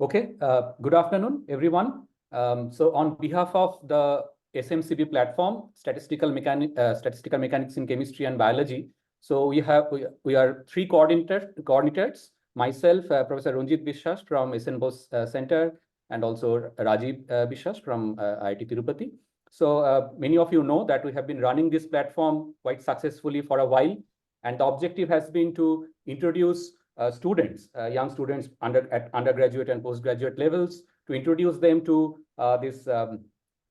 Okay, good afternoon, everyone. So on behalf of the SMCB platform, Statistical Mechanics in Chemistry and Biology, so we are three coordinators, myself, Professor Ranjit Biswas from SN Bose Center, and also Rajiv Biswas from IIT Tirupati. So many of you know that we have been running this platform quite successfully for a while, and the objective has been to introduce students, young students at undergraduate and postgraduate levels, to introduce them to this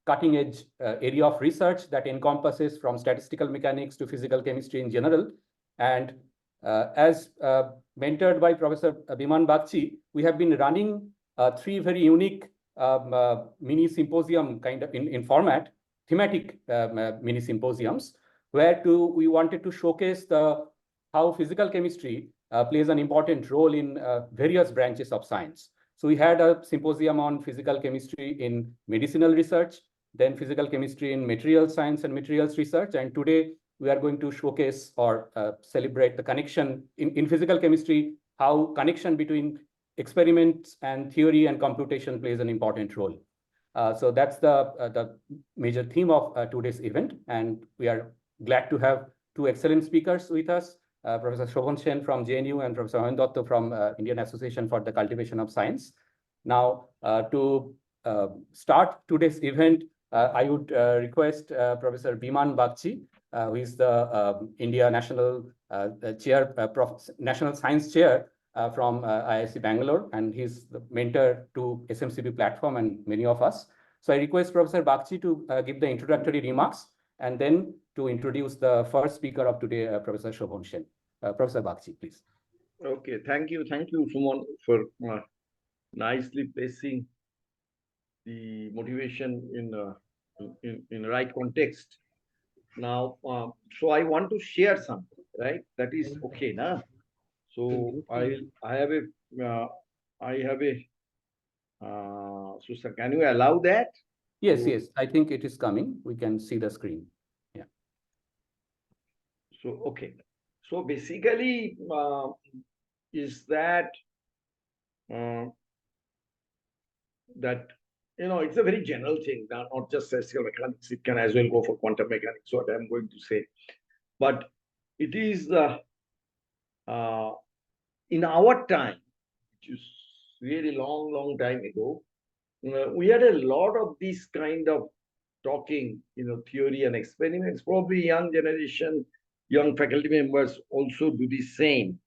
cutting edge area of research that encompasses from statistical mechanics to physical chemistry in general. And as mentored by Professor Biman Bagchi, we have been running three very unique mini symposium kind of in format, thematic mini symposiums, where we wanted to showcase how physical chemistry plays an important role in various branches of science. So we had a symposium on physical chemistry in medicinal research, then physical chemistry in material science and materials research. And today we are going to showcase or celebrate the connection in physical chemistry, how connection between experiments and theory and computation plays an important role. So that's the major theme of today's event. And we are glad to have two excellent speakers with us. Professor Sobhan from JNU and Professor Ayan from Indian Association for the Cultivation of Science. Now, to start today's event, I would request Professor Biman Bagchi, who is the India National National Science Chair from IISc Bangalore, and he's the mentor to SMCB platform and many of us. So I request Professor Bagchi to give the introductory remarks, and then to introduce the first speaker of today, Professor Sobhan. Professor Bagchi, please. Okay, thank you, Suman, for nicely placing the motivation in the right context. Now, so I want to share something, right? That is okay, na? So I have a so sir, can you allow that? Yes, yes. I think it is coming. We can see the screen. Yeah. So okay. So basically, is that it's a very general thing, not just statistical mechanics. It can as well go for quantum mechanics. What I'm going to say, but it is in our time, which is really long time ago, we had a lot of this kind of talking, theory and experiments. Probably young generation, young faculty members also do the same.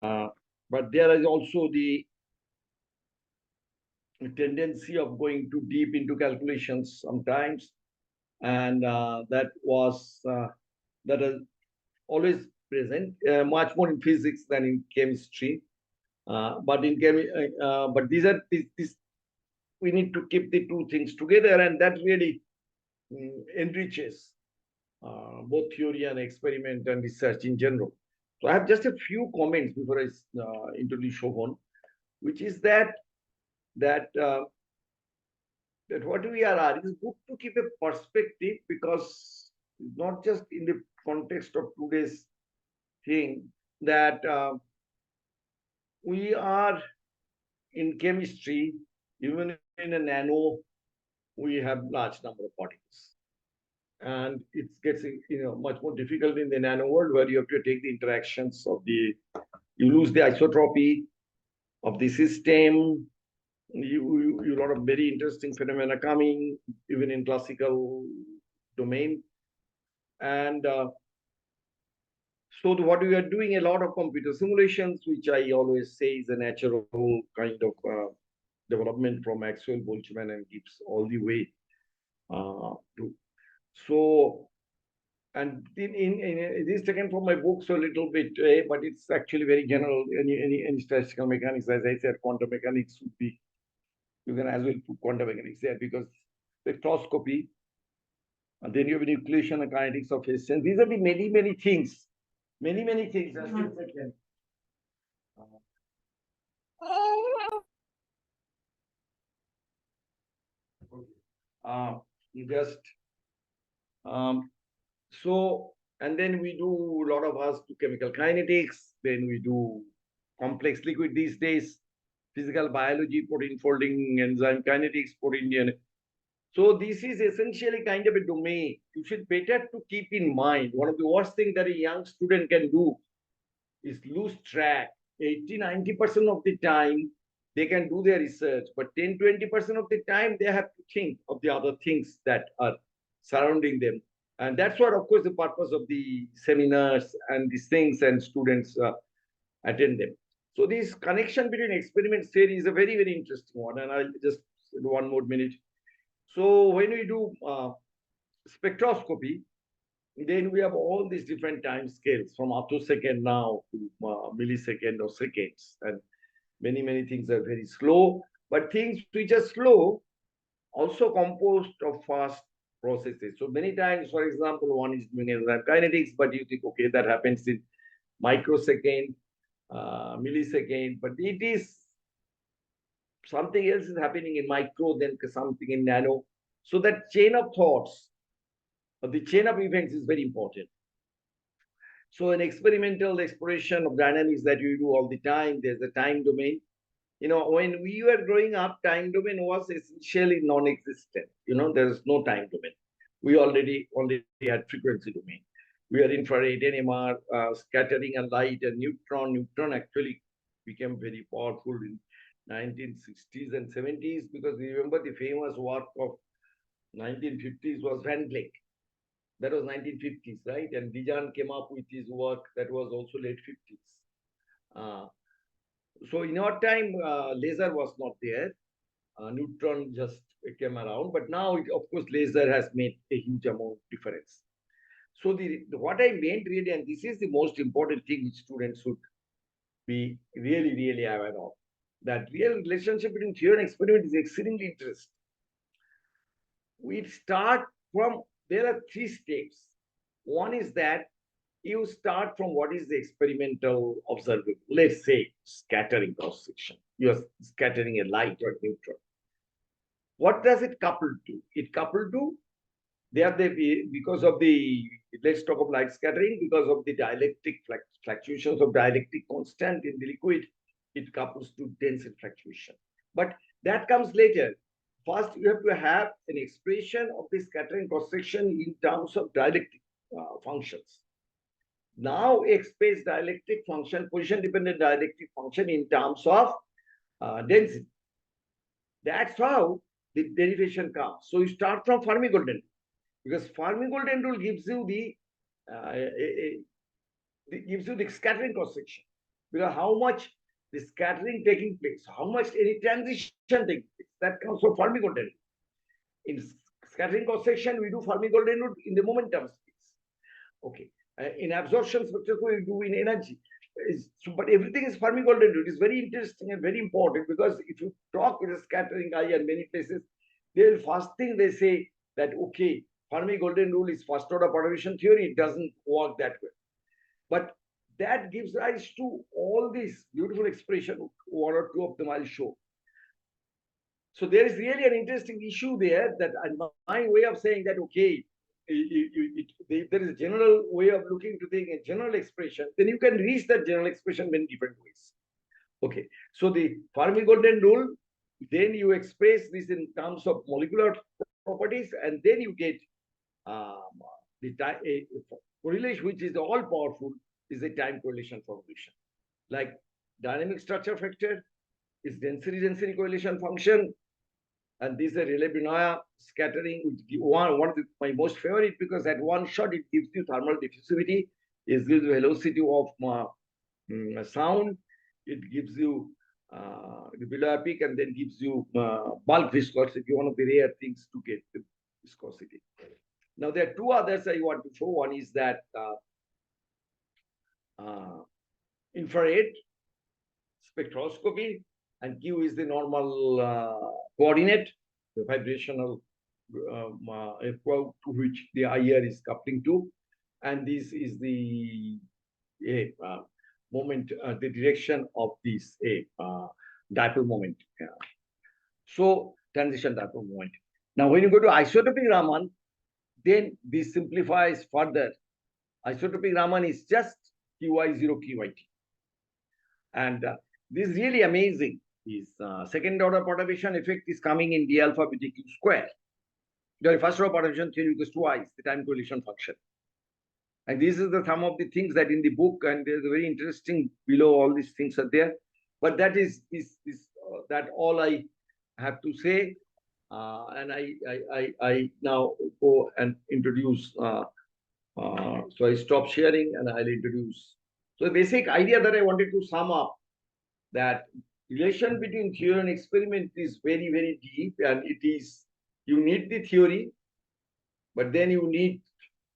But there is also the tendency of going too deep into calculations sometimes, and that is always present, much more in physics than in chemistry. But these we need to keep the two things together, and that really enriches both theory and experiment and research in general. So I have just a few comments before I introduce Sobhan, which is that what we are is good to keep a perspective, because not just in the context of today's thing, that we are in chemistry, even in a nano, we have large number of particles. And it gets much more difficult in the nano world, where you have to take the interactions of you lose the isotropy of the system. You a lot of very interesting phenomena coming even in classical domain. And so what we are doing, a lot of computer simulations, which I always say is a natural kind of development from Maxwell, Boltzmann, and Gibbs all the way to. So, and it is taken from my books a little bit, but it's actually very general. Any statistical mechanics, as I said, quantum mechanics would be, you can as well put quantum mechanics there, because spectroscopy, and then you have nucleation and kinetics of phase change. These are the many things. Many things. Just a second. So, and then we do a lot of us to chemical kinetics. Then we do complex liquid these days. physical biology, protein folding, enzyme kinetics, protein DNA. So this is essentially kind of a domain. You should better to keep in mind. One of the worst things that a young student can do is lose track. 80-90% of the time, they can do their research, but 10-20% of the time, they have to think of the other things that are surrounding them. And that's what, of course, the purpose of the seminars and these things, and students attend them. So this connection between experiment theory is a very, very interesting one. And I'll just one more minute. So when we do spectroscopy, then we have all these different time scales from attosecond now to millisecond or seconds. And many, many things are very slow. But things which are slow also composed of fast processes. So many times, for example, one is doing enzyme kinetics, but you think, okay, that happens in microsecond, millisecond, but it is something else is happening in micro, then something in nano. So that chain of thoughts, the chain of events is very important. So an experimental exploration of dynamics that you do all the time, there's a time domain. You know, when we were growing up, time domain was essentially non-existent. You know, there's no time domain. We already had frequency domain. We are infrared, NMR, scattering and light and neutron. Neutron actually became very powerful in 1960s and 70s, because we remember the famous work of 1950s was Van Vleck. That was 1950s, right? And Biman came up with his work that was also late 50s. So in our time, laser was not there. Neutron just came around, but now, of course, laser has made a huge amount of difference. So what I meant really, and this is the most important thing which students should be really, really aware of, that real relationship between theory and experiment is exceedingly interesting. We start from, there are 3 steps. One is that you start from what is the experimental observable. Let's say scattering cross section. You are scattering a light or neutron. What does it couple to? It coupled to, because of the, let's talk of light scattering, because of the dielectric fluctuations of dielectric constant in the liquid, it couples to density fluctuation. But that comes later. First, you have to have an expression of the scattering cross section in terms of dielectric functions. Now express dielectric function, position-dependent dielectric function in terms of density. That's how the derivation comes. So you start from Fermi-Golden, because Fermi-Golden rule gives you the scattering cross section, because how much the scattering taking place, how much any transition taking place, that comes from Fermi-Golden. In scattering cross section, we do Fermi-Golden rule in the momentum space. Okay. In absorption spectroscopy, we do in energy. But everything is Fermi-Golden rule. It is very interesting and very important, because if you talk with a scattering guy in many places, they'll first thing they say that, okay, Fermi-Golden rule is first order perturbation theory. It doesn't work that way. But that gives rise to all these beautiful expressions. 1 or 2 of them I'll show. So there is really an interesting issue there, that my way of saying that, okay, there is a general way of looking to things, a general expression, then you can reach that general expression in different ways. Okay, so the Fermi-Golden rule, then you express this in terms of molecular properties, and then you get the correlation, which is all powerful, is a time correlation formulation. Like dynamic structure factor is density correlation function. And this is a Rayleigh-Benoit scattering, which one of my most favorite, because at one shot it gives you thermal diffusivity, it gives you velocity of sound, it gives you the below peak, and then gives you bulk viscosity, one of the rare things to get the viscosity. Now there are 2 others I want to show. One is that infrared spectroscopy, and Q is the normal coordinate, the vibrational to which the IR is coupling to, and this is the moment, the direction of this dipole moment. So transition dipole moment. Now, when you go to isotopic Raman, then this simplifies further. Isotopic Raman is just QI0 QIT, and this is really amazing. is second order perturbation effect is coming in d alpha beta q square. The first order perturbation theory equals twice the time correlation function. And this is the some of the things that in the book, and there's a very interesting below all these things are there. But that is that all I have to say. And I now go and introduce. So I stop sharing and I'll introduce. So the basic idea that I wanted to sum up, that relation between theory and experiment is very, very deep, and it is, you need the theory, but then you need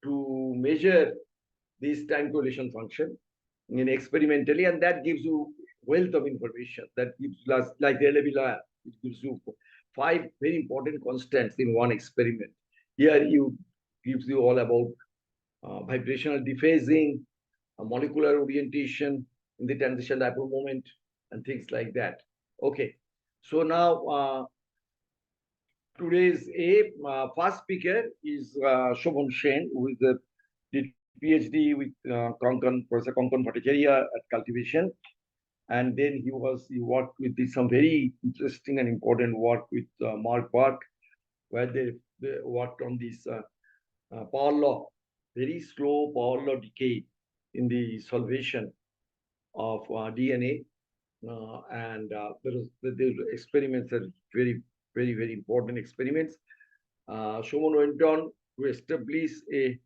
to measure this time correlation function in experimentally, and that gives you wealth of information. That gives us, like the LAB, it gives you 5 very important constants in one experiment. Here you gives you all about vibrational dephasing, molecular orientation in the transition dipole moment, and things like that. Okay, so now today's first speaker is Sobhan, who is did PhD with Professor Konkan Bhattacharya at Cultivation, and then he worked with some very interesting and important work with Mark Park, where they worked on this power law, very slow power law decay in the solvation of DNA, and the experiments are very, very, very important experiments. Sobhan went on to establish an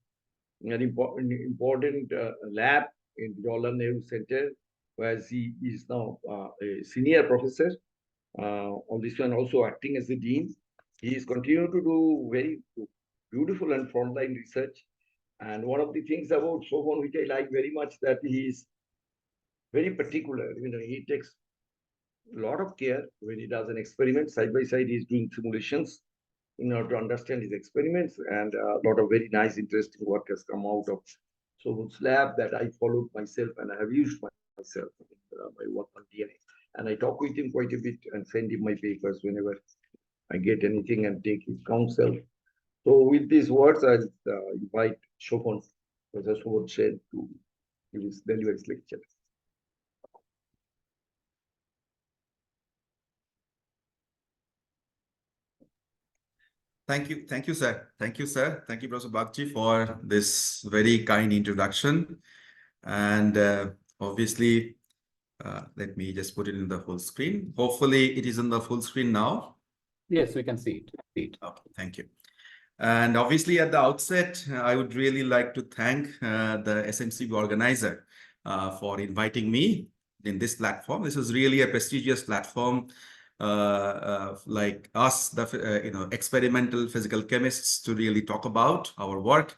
important lab in the Jawaharlal Nehru Center, where he is now a senior professor on this one, also acting as the dean. He is continuing to do very beautiful and frontline research. And one of the things about Sobhan, which I like very much, that he is very particular. You know, he takes a lot of care when he does an experiment. Side by side, he's doing simulations in order to understand his experiments, and a lot of very nice, interesting work has come out of Sobhan's lab that I followed myself and I have used myself in my work on DNA. And I talk with him quite a bit and send him my papers whenever I get anything and take his counsel. So with these words, I'll invite Sobhan, Professor Sobhan, to deliver his lecture. Thank you, sir. Thank you, sir. Thank you, Professor Bagchi, for this very kind introduction. And obviously, let me just put it in the full screen. Hopefully, it is in the full screen now. Yes, we can see it. Okay, thank you. And obviously, at the outset, I would really like to thank the SMCB organizer for inviting me in this platform. This is really a prestigious platform. Like us, the experimental physical chemists, to really talk about our work.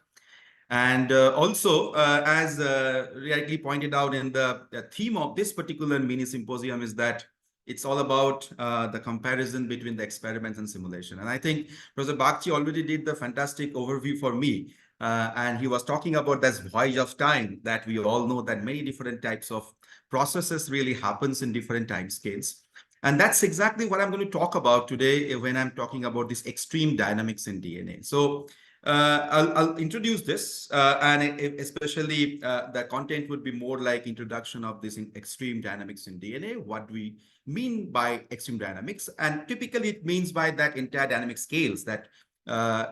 And also, as rightly pointed out in the theme of this particular mini symposium, is that it's all about the comparison between the experiments and simulation. And I think Professor Bagchi already did the fantastic overview for me. And he was talking about this voyage of time, that we all know that many different types of processes really happens in different time scales. And that's exactly what I'm going to talk about today when I'm talking about this extreme dynamics in DNA. So I'll introduce this, and especially the content would be more like introduction of this in extreme dynamics in DNA, what we mean by extreme dynamics. And typically it means by that entire dynamic scales that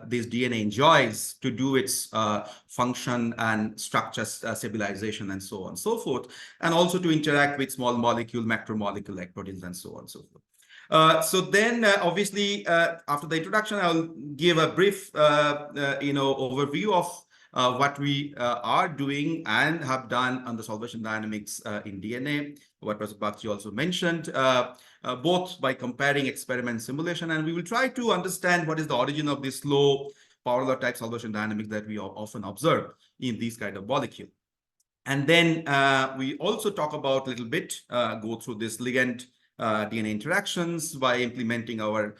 this DNA enjoys to do its function and structure stabilization and so on and so forth, and also to interact with small molecule, macromolecule like proteins and so on and so forth. So then obviously after the introduction, I'll give a brief overview of what we are doing and have done on the solvation dynamics in DNA, what Professor Bagchi also mentioned, both by comparing experiment simulation, and we will try to understand what is the origin of this slow power law type solvation dynamics that we often observe in these kind of molecule. And then we also talk about a little bit, go through this ligand DNA interactions by implementing our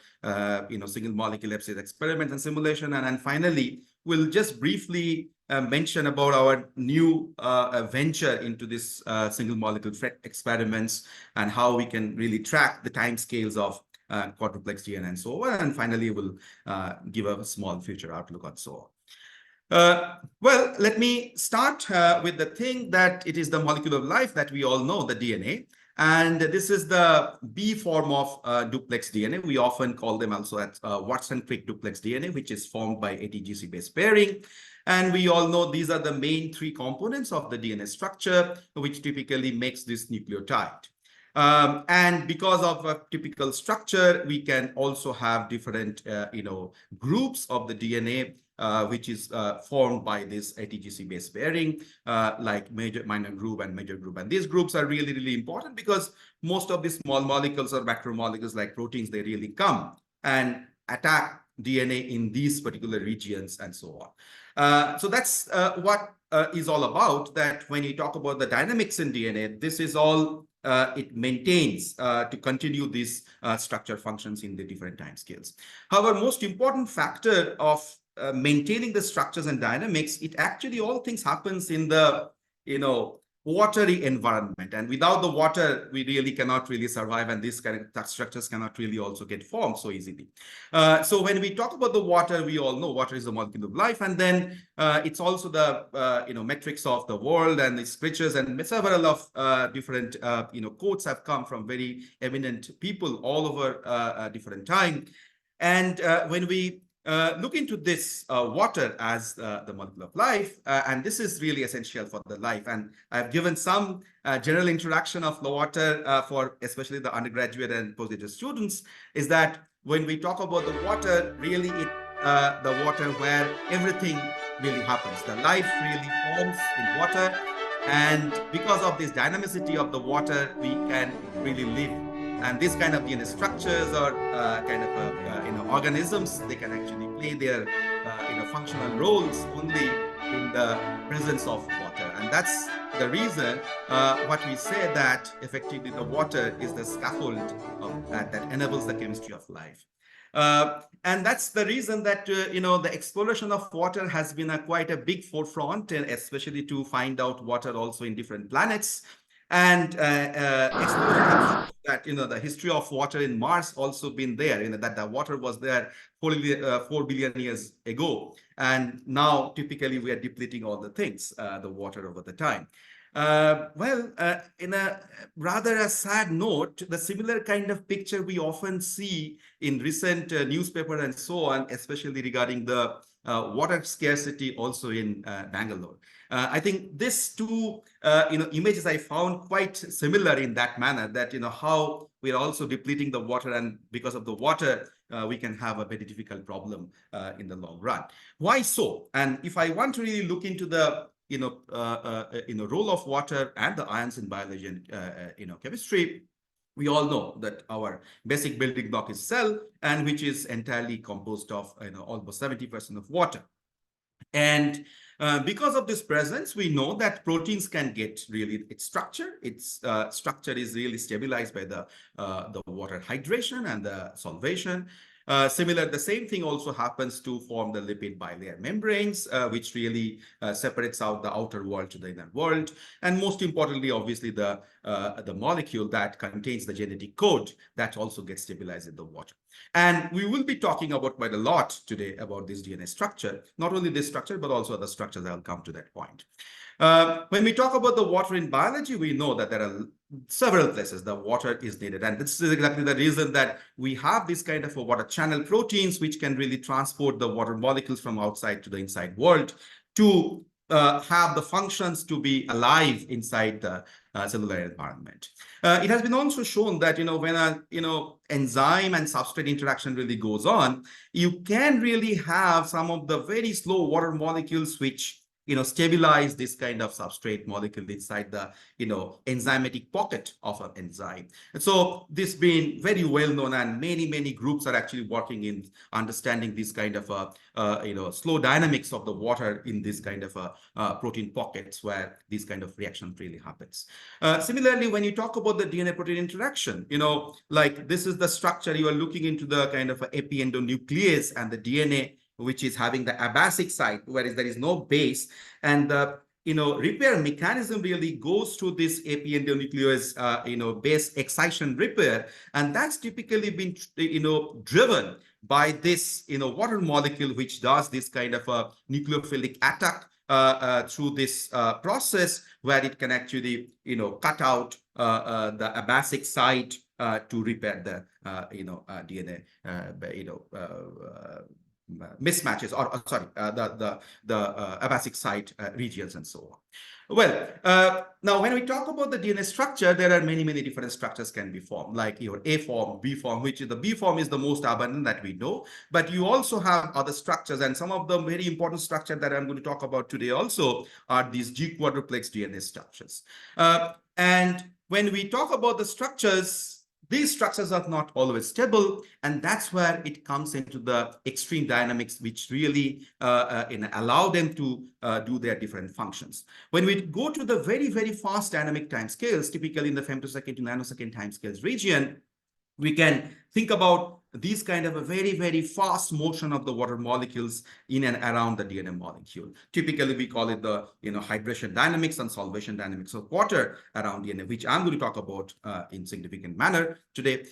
single molecule Epstein experiments and simulation. And then finally, we'll just briefly mention about our new venture into this single molecule FRET experiments and how we can really track the time scales of quadruplex DNA and so on. And finally, we'll give a small future outlook and so on. Well, let me start with the thing that it is the molecule of life that we all know, the DNA. And this is the B form of duplex DNA. We often call them also as Watson-Crick duplex DNA, which is formed by ATGC base pairing. And we all know these are the main three components of the DNA structure, which typically makes this nucleotide. And because of a typical structure, we can also have different, groups of the DNA, which is formed by this ATGC base pairing, like minor group and major group. And these groups are really, really important because most of these small molecules or macromolecules like proteins, they really come and attack DNA in these particular regions and so on. So that's what is all about, that when you talk about the dynamics in DNA, this is all it maintains to continue these structure functions in the different time scales. However, most important factor of maintaining the structures and dynamics, it actually all things happens in the, watery environment. And without the water, we really cannot really survive, and these kind of structures cannot really also get formed so easily. So when we talk about the water, we all know water is the molecule of life, and then it's also the metrics of the world and its scriptures, and several of different quotes have come from very eminent people all over different time. And when we look into this water as the molecule of life, and this is really essential for the life. And I've given some general introduction of the water for especially the undergraduate and postgraduate students, is that when we talk about the water, really the water where everything really happens. The life really forms in water. And because of this dynamicity of the water, we can really live. And this kind of DNA structures or organisms, they can actually play their functional roles only in the presence of water. And that's the reason what we say that effectively the water is the scaffold that enables the chemistry of life. And that's the reason that, the exploration of water has been quite a big forefront, and especially to find out water also in different planets. And exploration that, the history of water in Mars also been there, that the water was there 4 billion years ago. And now typically we are depleting all the things, the water over the time. In a rather a sad note, the similar kind of picture we often see in recent newspaper and so on, especially regarding the water scarcity also in Bangalore. I think these two, images I found quite similar in that manner, that, how we're also depleting the water, and because of the water, we can have a very difficult problem in the long run. Why so? And if I want to really look into the role of water and the ions in biology and chemistry, we all know that our basic building block is cell, and which is entirely composed of almost 70% of water. And because of this presence, we know that proteins can get really its structure. Its structure is really stabilized by the water hydration and the solvation. The same thing also happens to form the lipid bilayer membranes, which really separates out the outer world to the inner world. And most importantly, obviously, the molecule that contains the genetic code that also gets stabilized in the water. And we will be talking about quite a lot today about this DNA structure, not only this structure, but also other structures. I'll come to that point. When we talk about the water in biology, we know that there are several places the water is needed. And this is exactly the reason that we have this kind of a water channel proteins, which can really transport the water molecules from outside to the inside world to have the functions to be alive inside the cellular environment. It has been also shown that, when a, enzyme and substrate interaction really goes on, you can really have some of the very slow water molecules which stabilize this kind of substrate molecule inside the, enzymatic pocket of an enzyme. And so this being very well known, and many groups are actually working in understanding this kind of, slow dynamics of the water in this kind of protein pockets where this kind of reaction really happens. Similarly, when you talk about the DNA protein interaction, like this is the structure, you are looking into the kind of epiendonuclease and the DNA, which is having the abasic site, whereas there is no base, and the repair mechanism really goes to this epiendonuclease base excision repair, and that's typically been driven by this water molecule, which does this kind of a nucleophilic attack through this process where it can actually, cut out the abasic site to repair the, DNA, mismatches or sorry, the abasic site regions and so on. Well, now when we talk about the DNA structure, there are many different structures can be formed, like your A form, B form, which is the B form is the most abundant that we know. But you also have other structures, and some of the very important structure that I'm going to talk about today also are these G quadruplex DNA structures. And when we talk about the structures, these structures are not always stable, and that's where it comes into the extreme dynamics, which really allow them to do their different functions. When we go to the very fast dynamic timescales, typically in the femtosecond to nanosecond timescales region, we can think about these kind of a very fast motion of the water molecules in and around the DNA molecule. Typically, we call it the hydration dynamics and solvation dynamics of water around DNA, which I'm going to talk about in significant manner today.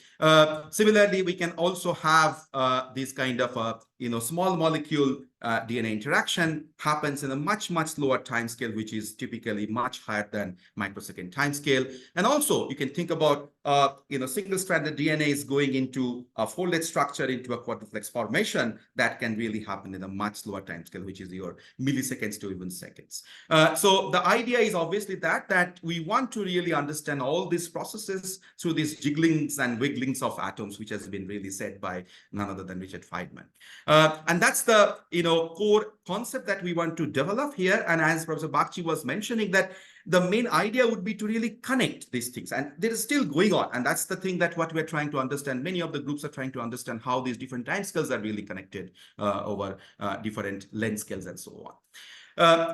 Similarly, we can also have this kind of small molecule DNA interaction happens in a much lower time scale, which is typically much higher than microsecond time scale. And also, you can think about single-stranded DNA is going into a folded structure into a quadruplex formation that can really happen in a much lower time scale, which is your milliseconds to even seconds. So the idea is obviously that we want to really understand all these processes through these jigglings and wigglings of atoms, which has been really said by none other than Richard Feynman. And that's the core concept that we want to develop here. And as Professor Bagchi was mentioning, that the main idea would be to really connect these things, and there is still going on, and that's the thing that what we're trying to understand. Many of the groups are trying to understand how these different time scales are really connected over different length scales and so on.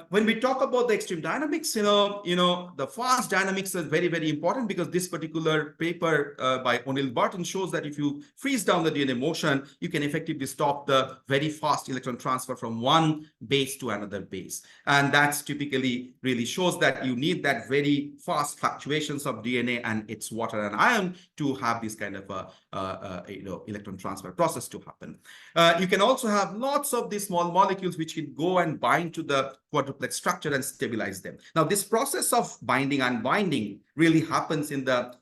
When we talk about the extreme dynamics, the fast dynamics is very important, because this particular paper by O'Neill Burton shows that if you freeze down the DNA motion, you can effectively stop the very fast electron transfer from one base to another base. And that's typically really shows that you need that very fast fluctuations of DNA and its water and ion to have this kind of electron transfer process to happen. You can also have lots of these small molecules which can go and bind to the quadruplex structure and stabilize them. Now, this process of binding and unbinding really happens in the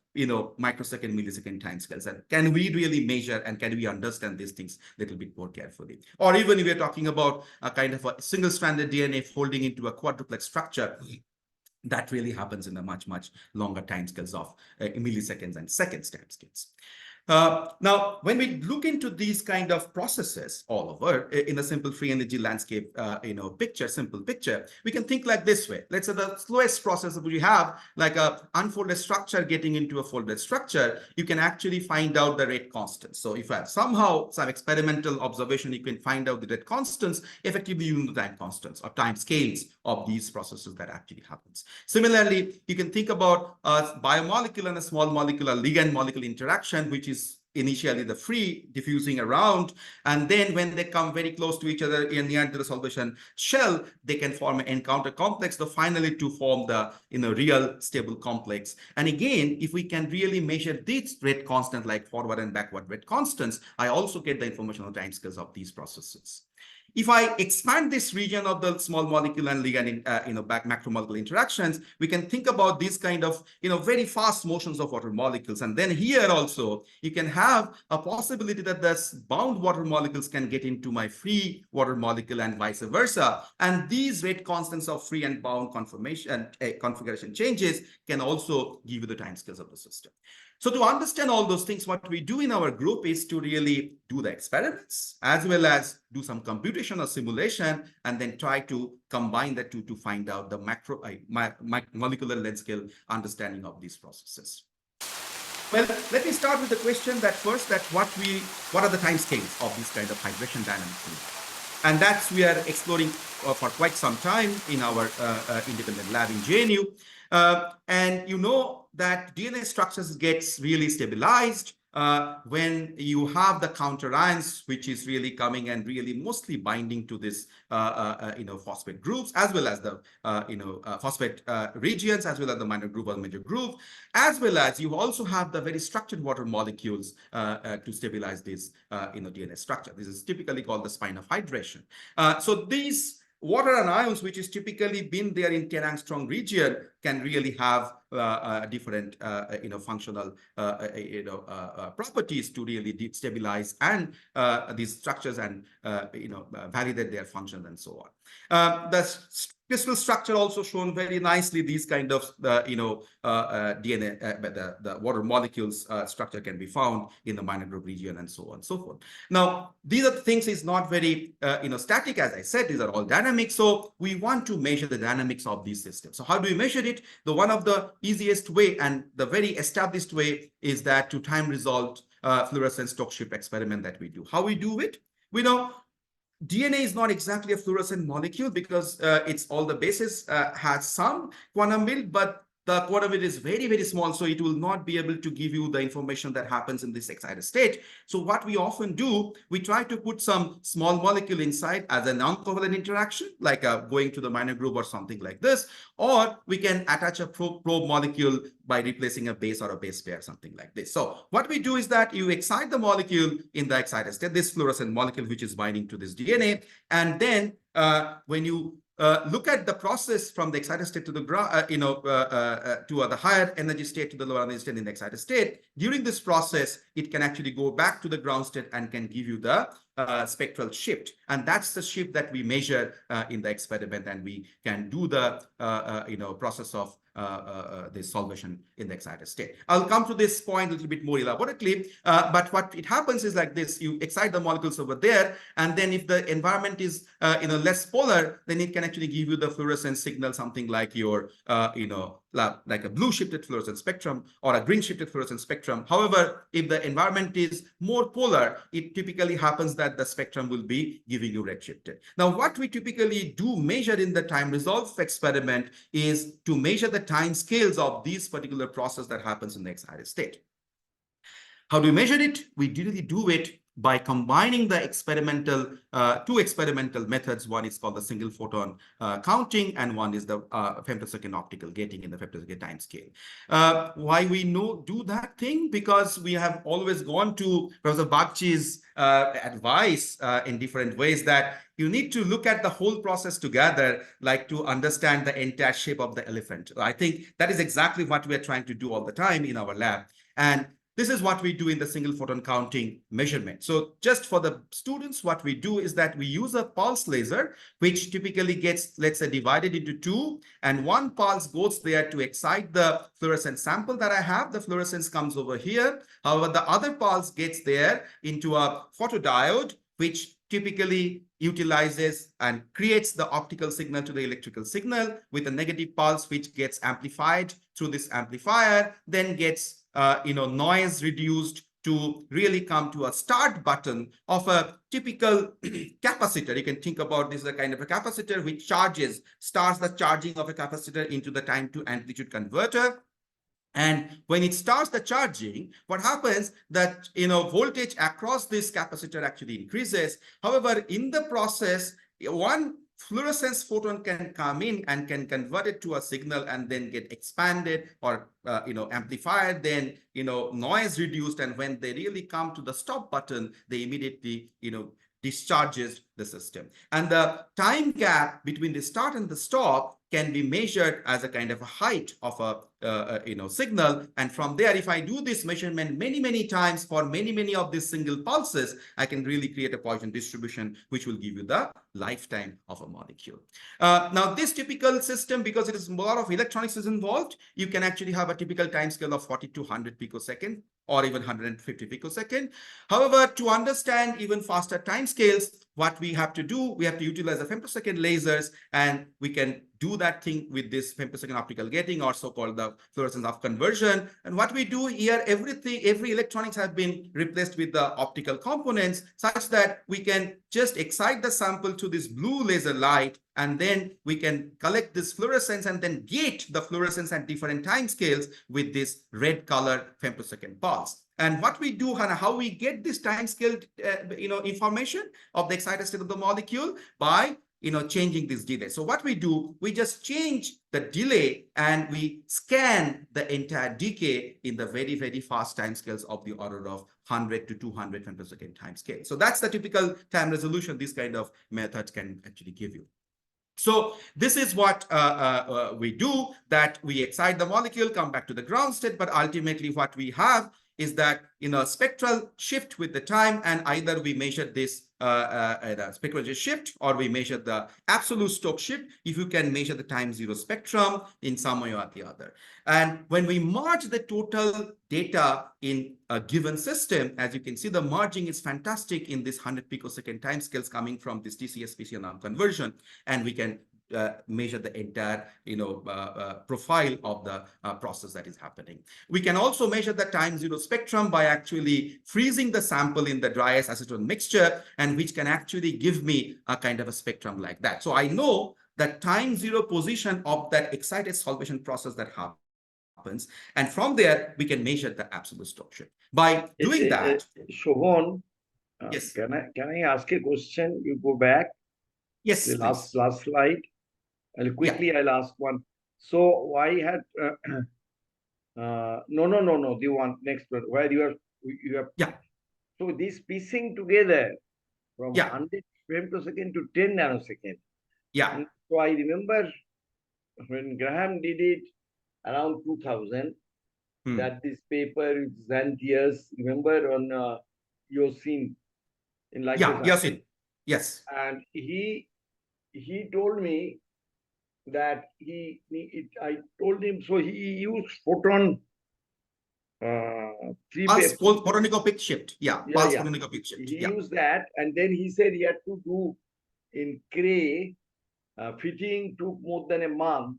microsecond, millisecond timescales. And can we really measure and can we understand these things a little bit more carefully? Or even if we're talking about a kind of a single-stranded DNA folding into a quadruplex structure, that really happens in the much longer timescales of milliseconds and seconds timescales. Now, when we look into these kind of processes all over in a simple free energy landscape, simple picture, we can think like this way. Let's say the slowest process that we have, like a unfolded structure getting into a folded structure, you can actually find out the rate constants. So if I have somehow some experimental observation, you can find out the rate constants, effectively using the time constants or time scales of these processes that actually happens. Similarly, you can think about a biomolecule and a small molecular ligand molecule interaction, which is initially the free diffusing around, and then when they come very close to each other near to the solution shell, they can form an encounter complex, finally to form the real stable complex. And again, if we can really measure these rate constants like forward and backward rate constants, I also get the information on the timescales of these processes. If I expand this region of the small molecule and ligand macromolecular interactions, we can think about these kind of very fast motions of water molecules. And then here also you can have a possibility that the bound water molecules can get into my free water molecule and vice versa. And these rate constants of free and bound conformation configuration changes can also give you the timescales of the system. So to understand all those things, what we do in our group is to really do the experiments as well as do some computation or simulation, and then try to combine the two to find out the molecular length scale understanding of these processes. Well, let me start with the question that first, that what are the time scales of this kind of hydration dynamics? And that's we are exploring for quite some time in our independent lab in JNU. And you know that DNA structures gets really stabilized when you have the counter ions, which is really coming and really mostly binding to this phosphate groups, as well as the phosphate regions, as well as the minor group or major group, as well as you also have the very structured water molecules to stabilize this DNA structure. This is typically called the spine of hydration. So these water and ions, which is typically been there in 10 angstrom region, can really have different functional properties to really destabilize and these structures and validate their functions and so on. The crystal structure also shown very nicely. These kind of DNA, the water molecules structure can be found in the minor group region and so on and so forth. Now, these are things is not very static, as I said. These are all dynamic. So we want to measure the dynamics of these systems. So how do we measure it? The one of the easiest way and the very established way is that to time resolved fluorescence Stokes shift experiment that we do. How we do it? We know DNA is not exactly a fluorescent molecule because it's all the bases has some quantum field, but the quantum field is very, very small, so it will not be able to give you the information that happens in this excited state. So what we often do, we try to put some small molecule inside as a non-covalent interaction, like going to the minor group or something like this, or we can attach a probe molecule by replacing a base or a base pair, something like this. So what we do is that you excite the molecule in the excited state, this fluorescent molecule which is binding to this DNA, and then when you look at the process from the excited state to the to the higher energy state to the lower energy state in the excited state. During this process, it can actually go back to the ground state and can give you the spectral shift, and that's the shift that we measure in the experiment, and we can do the process of this solvation in the excited state. I'll come to this point a little bit more elaborately, but what it happens is like this: you excite the molecules over there, and then if the environment is less polar, then it can actually give you the fluorescence signal, something like your like a blue shifted fluorescence spectrum or a green shifted fluorescence spectrum. However, if the environment is more polar, it typically happens that the spectrum will be giving you red shifted. Now, what we typically do measure in the time resolved experiment is to measure the time scales of these particular process that happens in the excited state. How do we measure it? We really do it by combining the experimental, two experimental methods. One is called the single photon counting, and one is the femtosecond optical gating in the femtosecond time scale. Why we do that thing? Because we have always gone to Professor Bagchi's advice in different ways that you need to look at the whole process together, like to understand the entire shape of the elephant. I think that is exactly what we are trying to do all the time in our lab. And this is what we do in the single photon counting measurement. So just for the students, what we do is that we use a pulse laser, which typically gets, let's say, divided into two, and one pulse goes there to excite the fluorescence sample that I have. The fluorescence comes over here. However, the other pulse gets there into a photodiode, which typically utilizes and creates the optical signal to the electrical signal with a negative pulse, which gets amplified through this amplifier, then gets noise reduced to really come to a start button of a typical capacitor. You can think about this as a kind of a capacitor which starts the charging of a capacitor into the time to amplitude converter. And when it starts the charging, what happens that voltage across this capacitor actually increases. However, in the process, one fluorescence photon can come in and can convert it to a signal and then get expanded or amplified, then noise reduced, and when they really come to the stop button, they immediately discharges the system. And the time gap between the start and the stop can be measured as a kind of a height of a signal. And from there, if I do this measurement many times for many of these single pulses, I can really create a Poisson distribution, which will give you the lifetime of a molecule. Now, this typical system, because it is a lot of electronics is involved, you can actually have a typical time scale of 40 to 100 picosecond or even 150 picosecond. However, to understand even faster time scales, what we have to do, we have to utilize the femtosecond lasers, and we can do that thing with this femtosecond optical gating, or so-called the fluorescence of conversion. And what we do here, every electronics have been replaced with the optical components, such that we can just excite the sample to this blue laser light, and then we can collect this fluorescence and then gate the fluorescence at different time scales with this red color femtosecond pulse. And what we do and how we get this time scale information of the excited state of the molecule by changing this delay. So what we do, we just change the delay and we scan the entire decay in the very fast time scales of the order of 100 to 200 femtosecond time scale. So that's the typical time resolution these kind of methods can actually give you. So this is what we do, that we excite the molecule, come back to the ground state, but ultimately what we have is that in a spectral shift with the time, and either we measure this spectral shift or we measure the absolute Stokes shift, if you can measure the time zero spectrum in some way or the other. And when we merge the total data in a given system, as you can see, the merging is fantastic in this 100 picosecond timescales coming from this TCS-PC and conversion, and we can measure the entire profile of the process that is happening. We can also measure the time zero spectrum by actually freezing the sample in the dry ice acetone mixture, and which can actually give me a kind of a spectrum like that. So I know the time zero position of that excited solvation process that happens, and from there we can measure the absolute Stokes shift. By doing that, Sobhan, yes, can I ask a question? You go back. Yes, the please. last slide. I'll quickly, I'll ask one. So why had no, the one next one where you have so this piecing together from 100 frame per second to 10 nanosecond. And so I remember when Graham did it around 2000, that this paper with Xanthias, remember, on Yosin in Yosin. Yes. And he told me that I told him, so he used photon pulse photonic shift. Pulse photonic shift. He used that, and then he said he had to do in Cray. Fitting took more than a month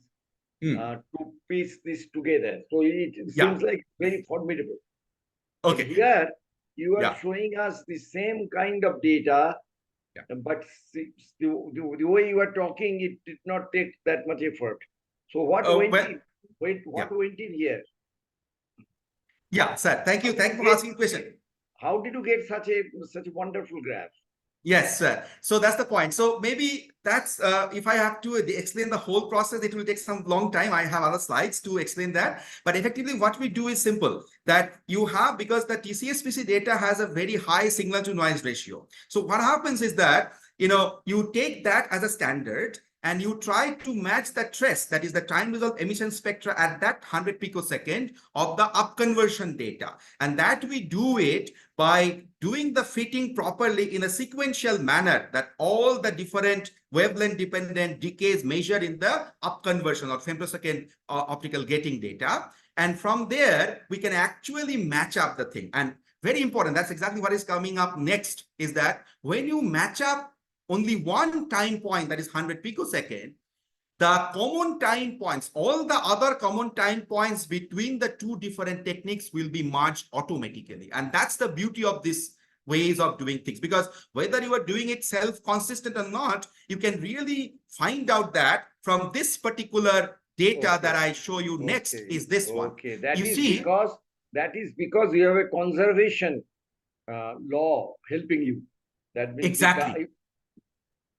to piece this together. So it seems like very formidable. Okay. But here you are showing us the same kind of data. But the way you are talking, it did not take that much effort. So what went in here? Yeah, sir. Thank you. Thank you for asking the question. How did you get such a wonderful graph? Yes, sir. So that's the point. So maybe that's if I have to explain the whole process, it will take some long time. I have other slides to explain that. But effectively, what we do is simple, that you have, because the TCS-PC data has a very high signal to noise ratio. So what happens is that, you take that as a standard and you try to match the trace, that is the time resolved emission spectra at that 100 picosecond of the upconversion data. And that we do it by doing the fitting properly in a sequential manner, that all the different wavelength dependent decays measured in the upconversion or femtosecond optical gating data. And from there, we can actually match up the thing. And very important, that's exactly what is coming up next, is that when you match up only one time point, that is 100 picosecond, the common time points, all the other common time points between the two different techniques will be merged automatically. And that's the beauty of this ways of doing things, because whether you are doing it self-consistent or not, you can really find out that from this particular data that I show you next is this one. Okay, that is because you have a conservation law helping you. That means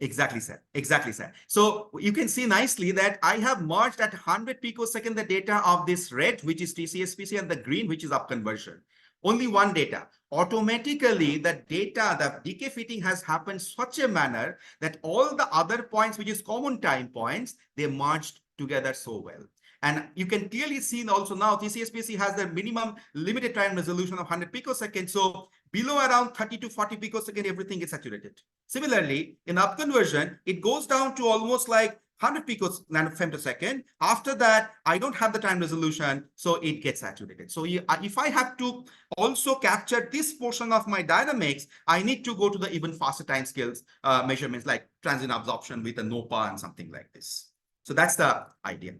Exactly, sir. Exactly, sir. So you can see nicely that I have merged at 100 picosecond the data of this red, which is TCS-PC, and the green, which is upconversion. Only one data. Automatically, the data, the decay fitting has happened such a manner that all the other points, which is common time points, they merged together so well. And you can clearly see also now TCS-PC has the minimum limited time resolution of 100 picoseconds. So below around 30 to 40 picosecond, everything is saturated. Similarly, in upconversion, it goes down to almost like 100 femtosecond. After that, I don't have the time resolution, so it gets saturated. So if I have to also capture this portion of my dynamics, I need to go to the even faster time scales measurements like transient absorption with a NOPA and something like this. So that's the idea.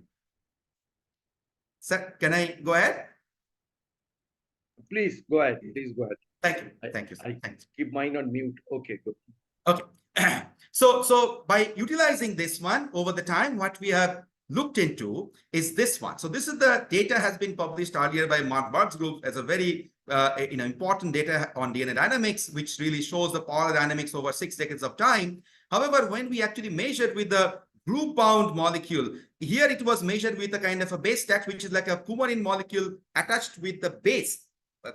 Sir, can I go ahead? Please go ahead. Please go ahead. Thank you. Thank you, sir. Thanks. Keep mine on mute. Okay, good. Okay. So by utilizing this one over the time, what we have looked into is this one. So this is the data has been published earlier by Mark Berg's group as a very important data on DNA dynamics, which really shows the power dynamics over 6 decades of time. However, when we actually measured with the group bound molecule, here it was measured with a kind of a base stack, which is like a coumarin molecule attached with the base,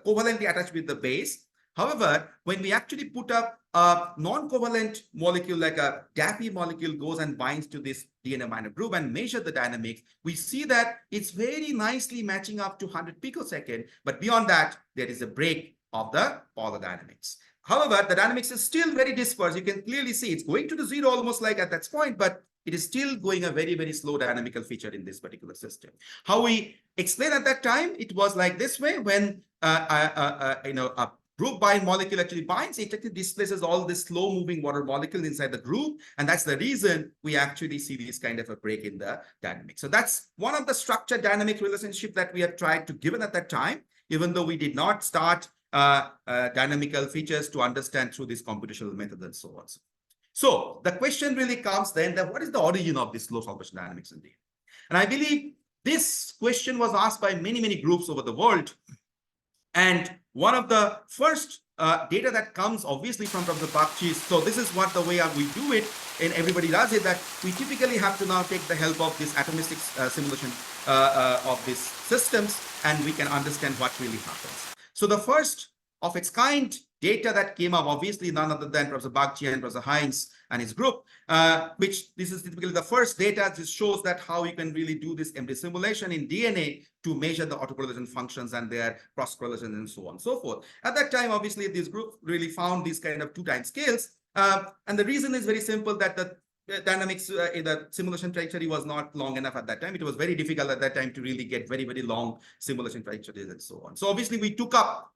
covalently attached with the base. However, when we actually put up a non-covalent molecule like a DAPI molecule goes and binds to this DNA minor group and measure the dynamics, we see that it's very nicely matching up to 100 picosecond. But beyond that, there is a break of the polar dynamics. However, the dynamics is still very dispersed. You can clearly see it's going to the zero almost like at that point, but it is still going a very, very slow dynamical feature in this particular system. How we explain at that time, it was like this way: when a group bind molecule actually binds, it actually displaces all this slow moving water molecule inside the group. And that's the reason we actually see this kind of a break in the dynamics. So that's one of the structure dynamic relationship that we have tried to given at that time, even though we did not start dynamical features to understand through this computational method and so on. So the question really comes then that what is the origin of this slow solvation dynamics in DNA? And I believe this question was asked by many, many groups over the world. And one of the first data that comes obviously from the Bagchi. So this is what the way we do it, and everybody does it, that we typically have to now take the help of this atomistic simulation of these systems, and we can understand what really happens. So the first of its kind data that came up, obviously none other than Professor Bagchi and Professor Heinz and his group, which this is typically the first data. This shows that how you can really do this empty simulation in DNA to measure the autocorrelation functions and their cross correlation and so on and so forth. At that time, obviously, this group really found these kind of 2-time scales. And the reason is very simple, that the dynamics in the simulation trajectory was not long enough at that time. It was very difficult at that time to really get very, very long simulation trajectories and so on. So obviously, we took up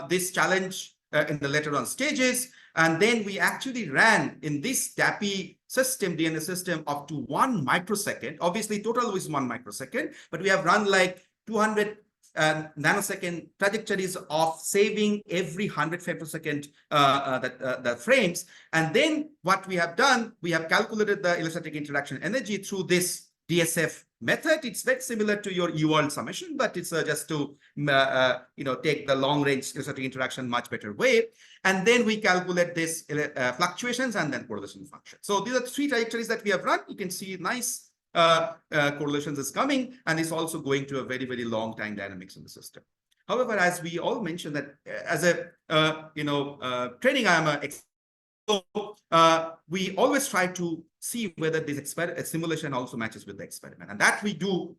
this challenge in the later on stages. And then we actually ran in this DAPI system, DNA system, up to 1 microsecond. Obviously, total is 1 microsecond, but we have run like 200 nanosecond trajectories of saving every 100 femtosecond the frames. And then what we have done, we have calculated the electrostatic interaction energy through this DSF method. It's very similar to your UL summation, but it's just to take the long range electrostatic interaction much better way. And then we calculate this fluctuations and then correlation function. So these are 3 trajectories that we have run. You can see nice correlations is coming, and it's also going to a very, very long time dynamics in the system. However, as we all mentioned that as a training, I am a so we always try to see whether this simulation also matches with the experiment. And that we do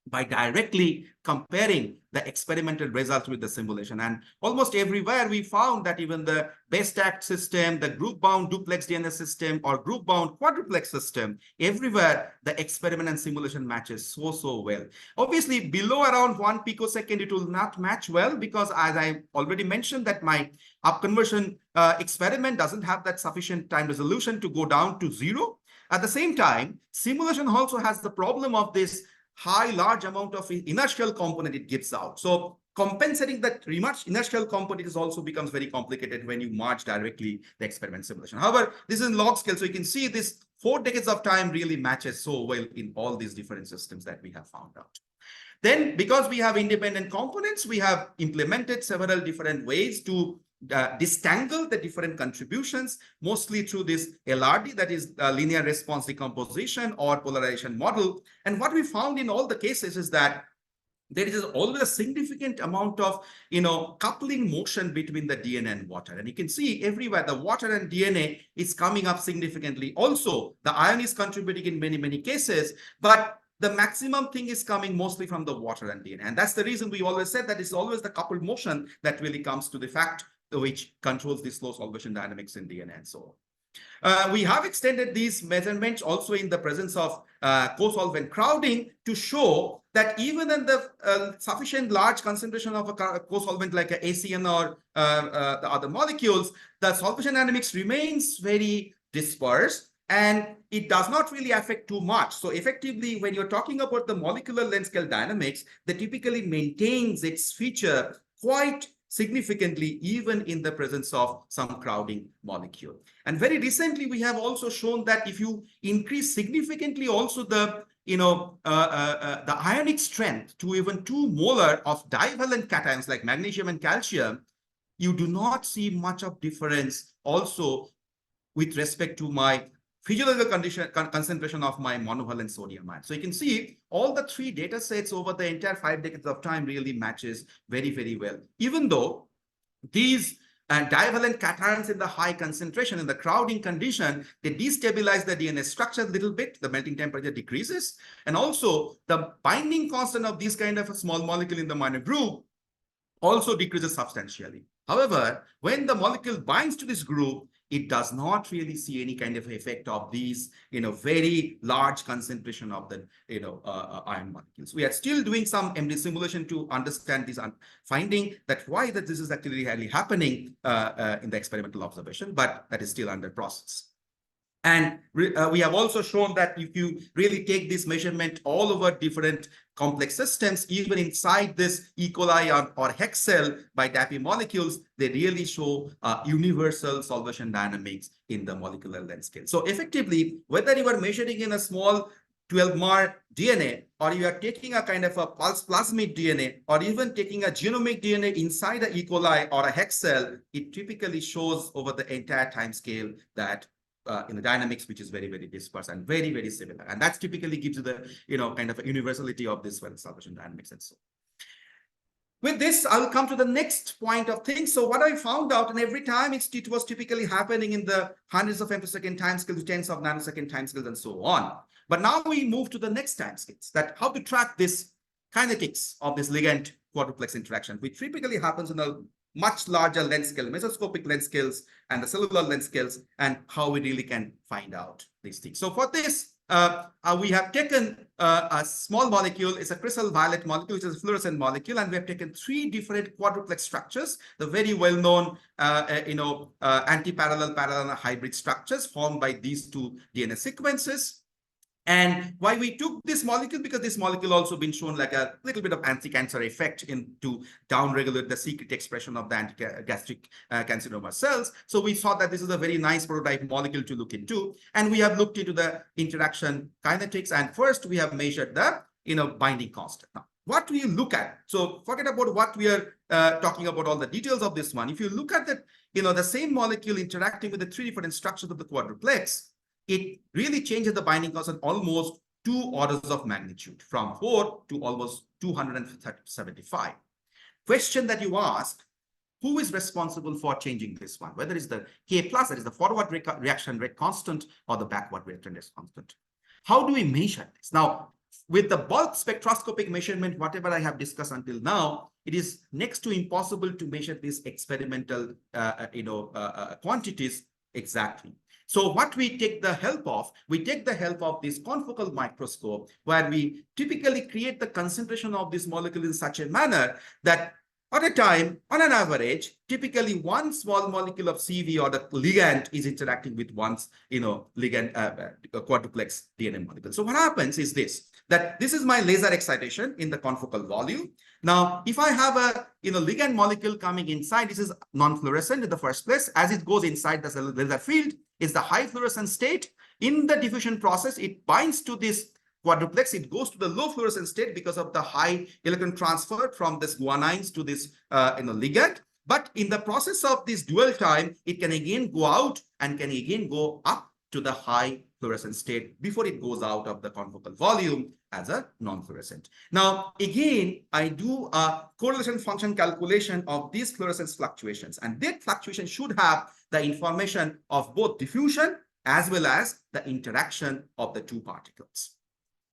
by directly comparing the experimental results with the simulation. And almost everywhere we found that even the best act system, the group bound duplex DNA system, or group bound quadruplex system, everywhere the experiment and simulation matches so well. Obviously, below around 1 picosecond, it will not match well, because as I already mentioned that my upconversion experiment doesn't have that sufficient time resolution to go down to 0. At the same time, simulation also has the problem of this large amount of inertial component it gives out. So compensating that inertial component is also becomes very complicated when you merge directly the experiment simulation. However, this is in log scale, so you can see this 4 decades of time really matches so well in all these different systems that we have found out. Then, because we have independent components, we have implemented several different ways to disentangle the different contributions, mostly through this LRD, that is linear response decomposition or polarization model. And what we found in all the cases is that there is always a significant amount of coupling motion between the DNA and water. And you can see everywhere the water and DNA is coming up significantly. Also, the ion is contributing in many cases, but the maximum thing is coming mostly from the water and DNA. And that's the reason we always said that it's always the coupled motion that really comes to the fact which controls the slow solvation dynamics in DNA and so on. We have extended these measurements also in the presence of co-solvent crowding to show that even in the sufficient large concentration of a co-solvent like a ACN or the other molecules, the solvation dynamics remains very dispersed, and it does not really affect too much. So effectively, when you're talking about the molecular length scale dynamics, that typically maintains its feature quite significantly, even in the presence of some crowding molecule. And very recently, we have also shown that if you increase significantly also the ionic strength to even 2 molar of divalent cations like magnesium and calcium, you do not see much of difference also with respect to my physiological concentration of my monovalent sodium ion. So you can see all the 3 data sets over the entire 5 decades of time really matches very well. Even though these And divalent cations in the high concentration, in the crowding condition, they destabilize the DNA structure a little bit. The melting temperature decreases. And also the binding constant of this kind of a small molecule in the minor group also decreases substantially. However, when the molecule binds to this group, it does not really see any kind of effect of these, very large concentration of the, ion molecules. We are still doing some MD simulation to understand this finding that why that this is actually really happening in the experimental observation, but that is still under process. And we have also shown that if you really take this measurement all over different complex systems, even inside this E. coli or hex cell by DAPI molecules, they really show universal solvation dynamics in the molecular length scale. So effectively, whether you are measuring in a small 12-mer DNA, or you are taking a kind of a pulse plasmid DNA, or even taking a genomic DNA inside a E. coli or a hex cell, it typically shows over the entire time scale that in the dynamics, which is very, very dispersed and very, very similar. And that typically gives you the, kind of a universality of this solvation dynamics and so on. With this, I will come to the next point of things. So what I found out, and every time it was typically happening in the hundreds of femtosecond timescales, tens of nanosecond timescales, and so on. But now we move to the next timescales, that how to track this kinetics of this ligand quadruplex interaction, which typically happens in a much larger length scale, mesoscopic length scales, and the cellular length scales, and how we really can find out these things. So for this, we have taken a small molecule. It's a crystal violet molecule, which is a fluorescent molecule, and we have taken 3 different quadruplex structures, the very well-known, anti-parallel, parallel, hybrid structures formed by these 2 DNA sequences. And why we took this molecule, because this molecule also been shown like a little bit of anti-cancer effect to downregulate the secret expression of the anti-gastric carcinoma cells. So we thought that this is a very nice prototype molecule to look into. And we have looked into the interaction kinetics. And first we have measured the, binding constant. Now, what we look at, so forget about what we are talking about, all the details of this one. If you look at the, the same molecule interacting with the 3 different structures of the quadruplex, it really changes the binding constant almost 2 orders of magnitude, from 4 to almost 275. Question that you ask, who is responsible for changing this one? Whether it's the K plus, that is the forward reaction rate constant, or the backward reaction rate constant. How do we measure this? Now, with the bulk spectroscopic measurement, whatever I have discussed until now, it is next to impossible to measure these experimental, quantities exactly. So what we take the help of, this confocal microscope, where we typically create the concentration of this molecule in such a manner that at a time, on an average, typically 1 small molecule of CV or the ligand is interacting with one's, ligand quadruplex DNA molecule. So what happens is this, that this is my laser excitation in the confocal volume. Now, if I have a, ligand molecule coming inside, this is non-fluorescent in the first place. As it goes inside the laser field, is the high fluorescent state. In the diffusion process, it binds to this quadruplex. It goes to the low fluorescent state because of the high electron transfer from this guanines to this ligand. But in the process of this dual time, it can again go out and can again go up to the high fluorescent state before it goes out of the confocal volume as a non-fluorescent. Now, again, I do a correlation function calculation of these fluorescence fluctuations, and that fluctuation should have the information of both diffusion as well as the interaction of the 2 particles.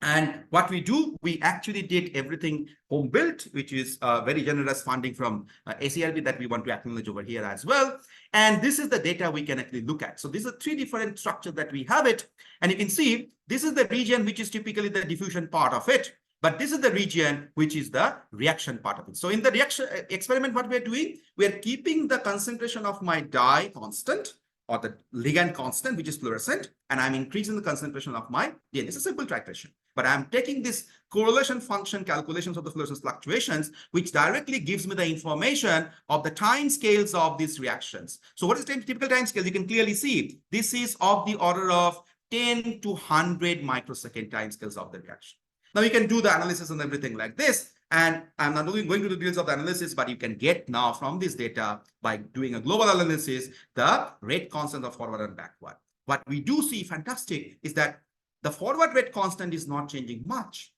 And what we do, we actually did everything home built, which is very generous funding from SERB that we want to acknowledge over here as well. And this is the data we can actually look at. So these are 3 different structures that we have it. And you can see this is the region which is typically the diffusion part of it. But this is the region which is the reaction part of it. So in the reaction experiment, what we are doing, we are keeping the concentration of my dye constant, or the ligand constant, which is fluorescent, and I'm increasing the concentration of my DNA. It's a simple titration. But I'm taking this correlation function calculations of the fluorescence fluctuations, which directly gives me the information of the time scales of these reactions. So what is the typical time scale? You can clearly see this is of the order of 10 to 100 microsecond time scales of the reaction. Now you can do the analysis and everything like this. And I'm not going to the details of the analysis, but you can get now from this data by doing a global analysis, the rate constant of forward and backward. What we do see fantastic is that the forward rate constant is not changing much,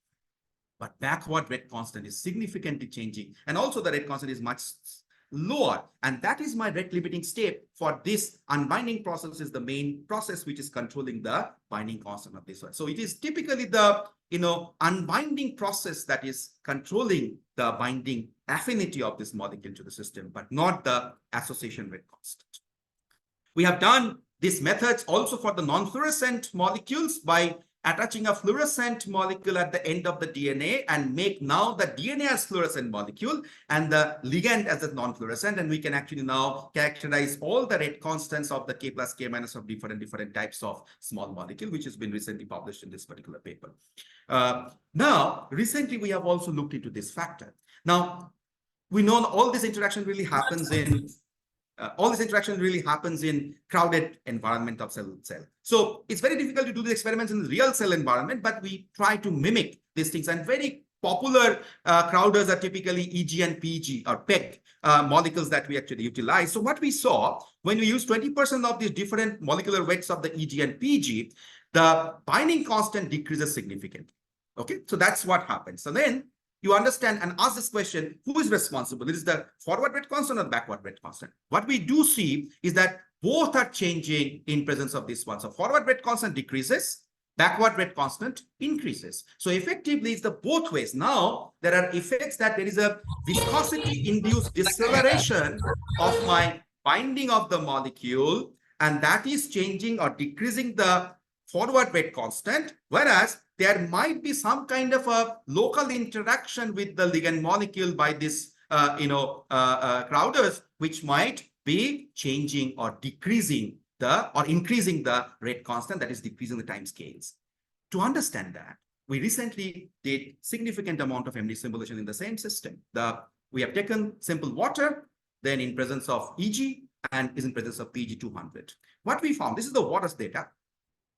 but backward rate constant is significantly changing. And also the rate constant is much lower. And that is my rate limiting step for this unbinding process is the main process which is controlling the binding constant of this one. So it is typically the unbinding process that is controlling the binding affinity of this molecule to the system, but not the association rate constant. We have done these methods also for the non-fluorescent molecules by attaching a fluorescent molecule at the end of the DNA and make now the DNA as fluorescent molecule and the ligand as a non-fluorescent. And we can actually now characterize all the rate constants of the K plus K minus of different types of small molecule, which has been recently published in this particular paper. Now, recently, we have also looked into this factor. Now, we know all this interaction really happens in crowded environment of cell. So it's very difficult to do the experiments in the real cell environment, but we try to mimic these things. And very popular crowders are typically EG and PG or PEG molecules that we actually utilize. So what we saw when we use 20% of these different molecular weights of the EG and PG, the binding constant decreases significantly. Okay, so that's what happens. So then you understand and ask this question, who is responsible? Is the forward rate constant or backward rate constant? What we do see is that both are changing in presence of this one. So forward rate constant decreases, backward rate constant increases. So effectively, it's the both ways. Now, there are effects that there is a viscosity-induced deceleration of my binding of the molecule, and that is changing or decreasing the forward rate constant, whereas there might be some kind of a local interaction with the ligand molecule by this, crowders, which might be changing or decreasing or increasing the rate constant, that is decreasing the time scales. To understand that, we recently did significant amount of MD simulation in the same system. We have taken simple water, then in presence of EG and is in presence of PG200. What we found, this is the water's data,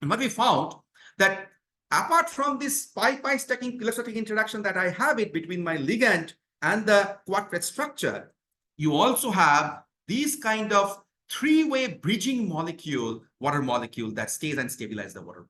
and what we found that apart from this pi-pi stacking electrostatic interaction that I have it between my ligand and the quartet structure, you also have these kind of three-way bridging molecule, water molecule that stays and stabilizes the water,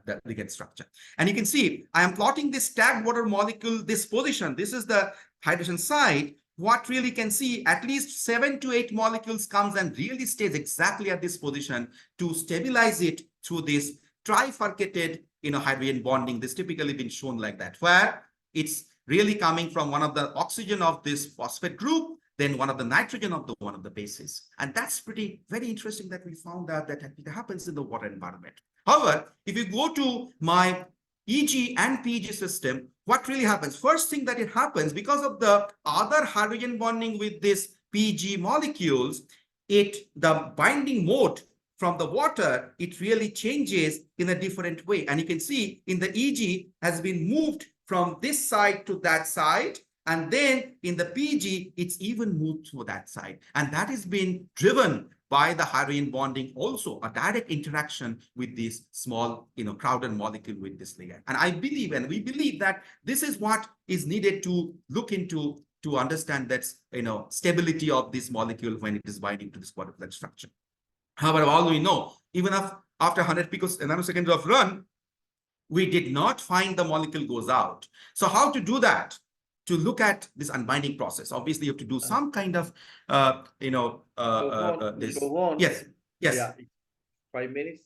the ligand structure. And you can see I am plotting this tagged water molecule, this position. This is the hydrogen side. What really can see at least 7 to 8 molecules comes and really stays exactly at this position to stabilize it through this trifurcated hydrogen bonding. This typically been shown like that, where it's really coming from one of the oxygen of this phosphate group, then one of the nitrogen of one of the bases. And that's very interesting that we found out that it happens in the water environment. However, if you go to my EG and PG system, what really happens? First thing that it happens, because of the other hydrogen bonding with this PG molecules, the binding mode from the water, it really changes in a different way. And you can see in the EG has been moved from this side to that side. And then in the PG, it's even moved to that side. And that has been driven by the hydrogen bonding, also a direct interaction with this small, crowded molecule with this ligand. And I believe, and we believe that this is what is needed to look into to understand that, stability of this molecule when it is binding to this quadruplet structure. However, all we know, even after 100 nanoseconds of run, we did not find the molecule goes out. So how to do that? To look at this unbinding process, obviously you have to do some kind of, this. Yes. Yeah. 5 minutes.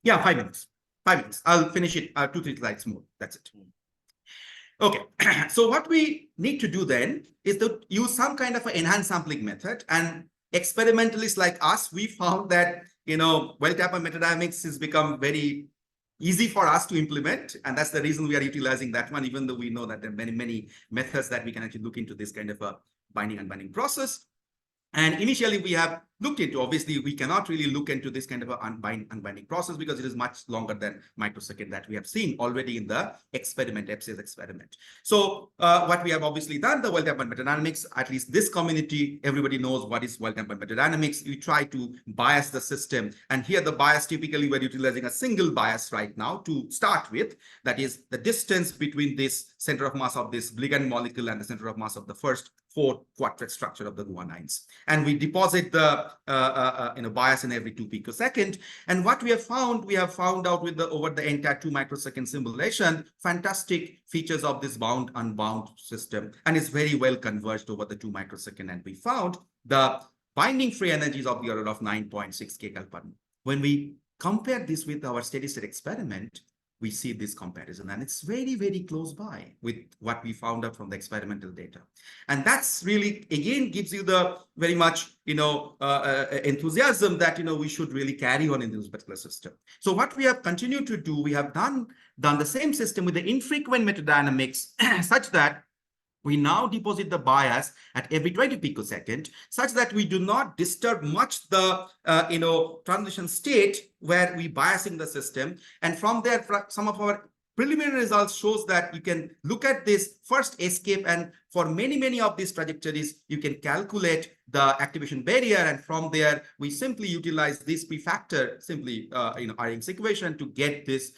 Yeah, 5 minutes. 5 minutes. I'll finish it 2-3 slides more. That's it. Okay. So what we need to do then is to use some kind of an enhanced sampling method. And experimentalists like us, we found that, well-tapered metadynamics has become very easy for us to implement. And that's the reason we are utilizing that one, even though we know that there are many methods that we can actually look into this kind of a binding and unbinding process. And initially we have looked into, obviously we cannot really look into this kind of a unbinding process because it is much longer than microsecond that we have seen already in the experiment, FCS experiment. So what we have obviously done, the well-tempered metadynamics, at least this community, everybody knows what is well-tempered metadynamics. We try to bias the system. And here the bias, typically we're utilizing a single bias right now to start with. That is the distance between this center of mass of this ligand molecule and the center of mass of the first 4 quartet structure of the guanines. And we deposit the bias in every 2 picosecond. And what we have found out with over the entire 2 microsecond simulation, fantastic features of this bound unbound system, and it's very well converged over the 2 microsecond. And we found the binding free energies of the order of 9.6 kcal per mole. When we compare this with our steady state experiment, we see this comparison, and it's very, very close by with what we found out from the experimental data. And that's really, again, gives you the very much, enthusiasm that, we should really carry on in this particular system. So what we have continued to do, we have done the same system with the infrequent metadynamics such that we now deposit the bias at every 20 picosecond, such that we do not disturb much the transition state where we biasing the system. And from there, some of our preliminary results shows that you can look at this first escape, and for many of these trajectories, you can calculate the activation barrier, and from there we simply utilize this p-factor, simply Ayan's equation, to get this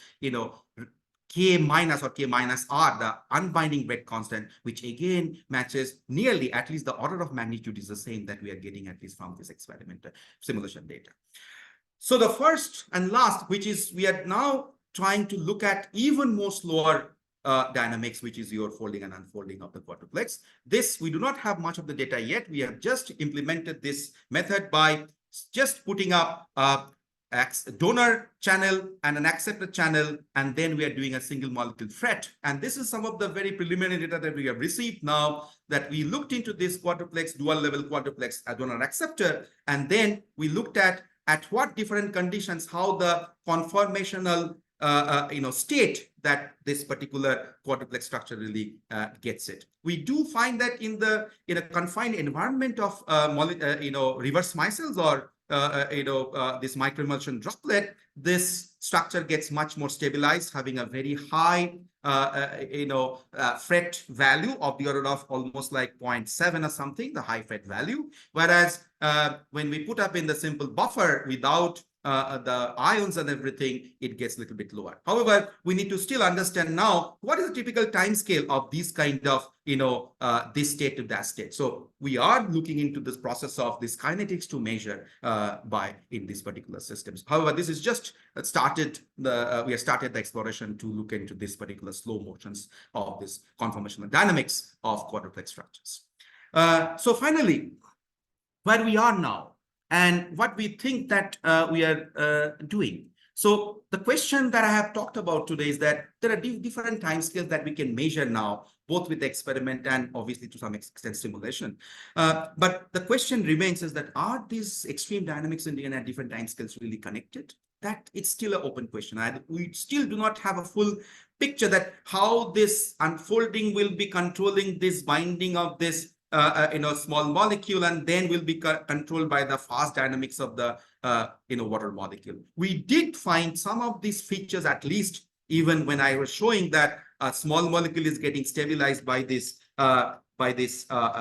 K minus or K minus R, the unbinding rate constant, which again matches nearly, at least the order of magnitude is the same that we are getting at least from this experimental simulation data. So the first and last, which is we are now trying to look at even more slower dynamics, which is your folding and unfolding of the quadruplex. This, we do not have much of the data yet. We have just implemented this method by just putting up donor channel and an acceptor channel, and then we are doing a single molecule FRET. And this is some of the very preliminary data that we have received now, that we looked into this quadruplex, dual level quadruplex donor acceptor, and then we looked at what different conditions, how the conformational state that this particular quadruplex structure really gets it. We do find that in a confined environment of reverse micelles or this microemulsion droplet, this structure gets much more stabilized, having a very high FRET value of the order of almost like 0.7 or something, the high FRET value. Whereas when we put up in the simple buffer without the ions and everything, it gets a little bit lower. However, we need to still understand now what is the typical time scale of these kind of this state to that state. So we are looking into this process of this kinetics to measure in these particular systems. However, this is just started we have started the exploration to look into this particular slow motions of this conformational dynamics of quadruplex structures. So finally, where we are now and what we think that we are doing. So the question that I have talked about today is that there are different timescales that we can measure now, both with the experiment and obviously to some extent simulation. But the question remains is that are these extreme dynamics in DNA at different timescales really connected? That it's still an open question. We still do not have a full picture that how this unfolding will be controlling this binding of this small molecule, and then will be controlled by the fast dynamics of the water molecule. We did find some of these features, at least even when I was showing that a small molecule is getting stabilized by this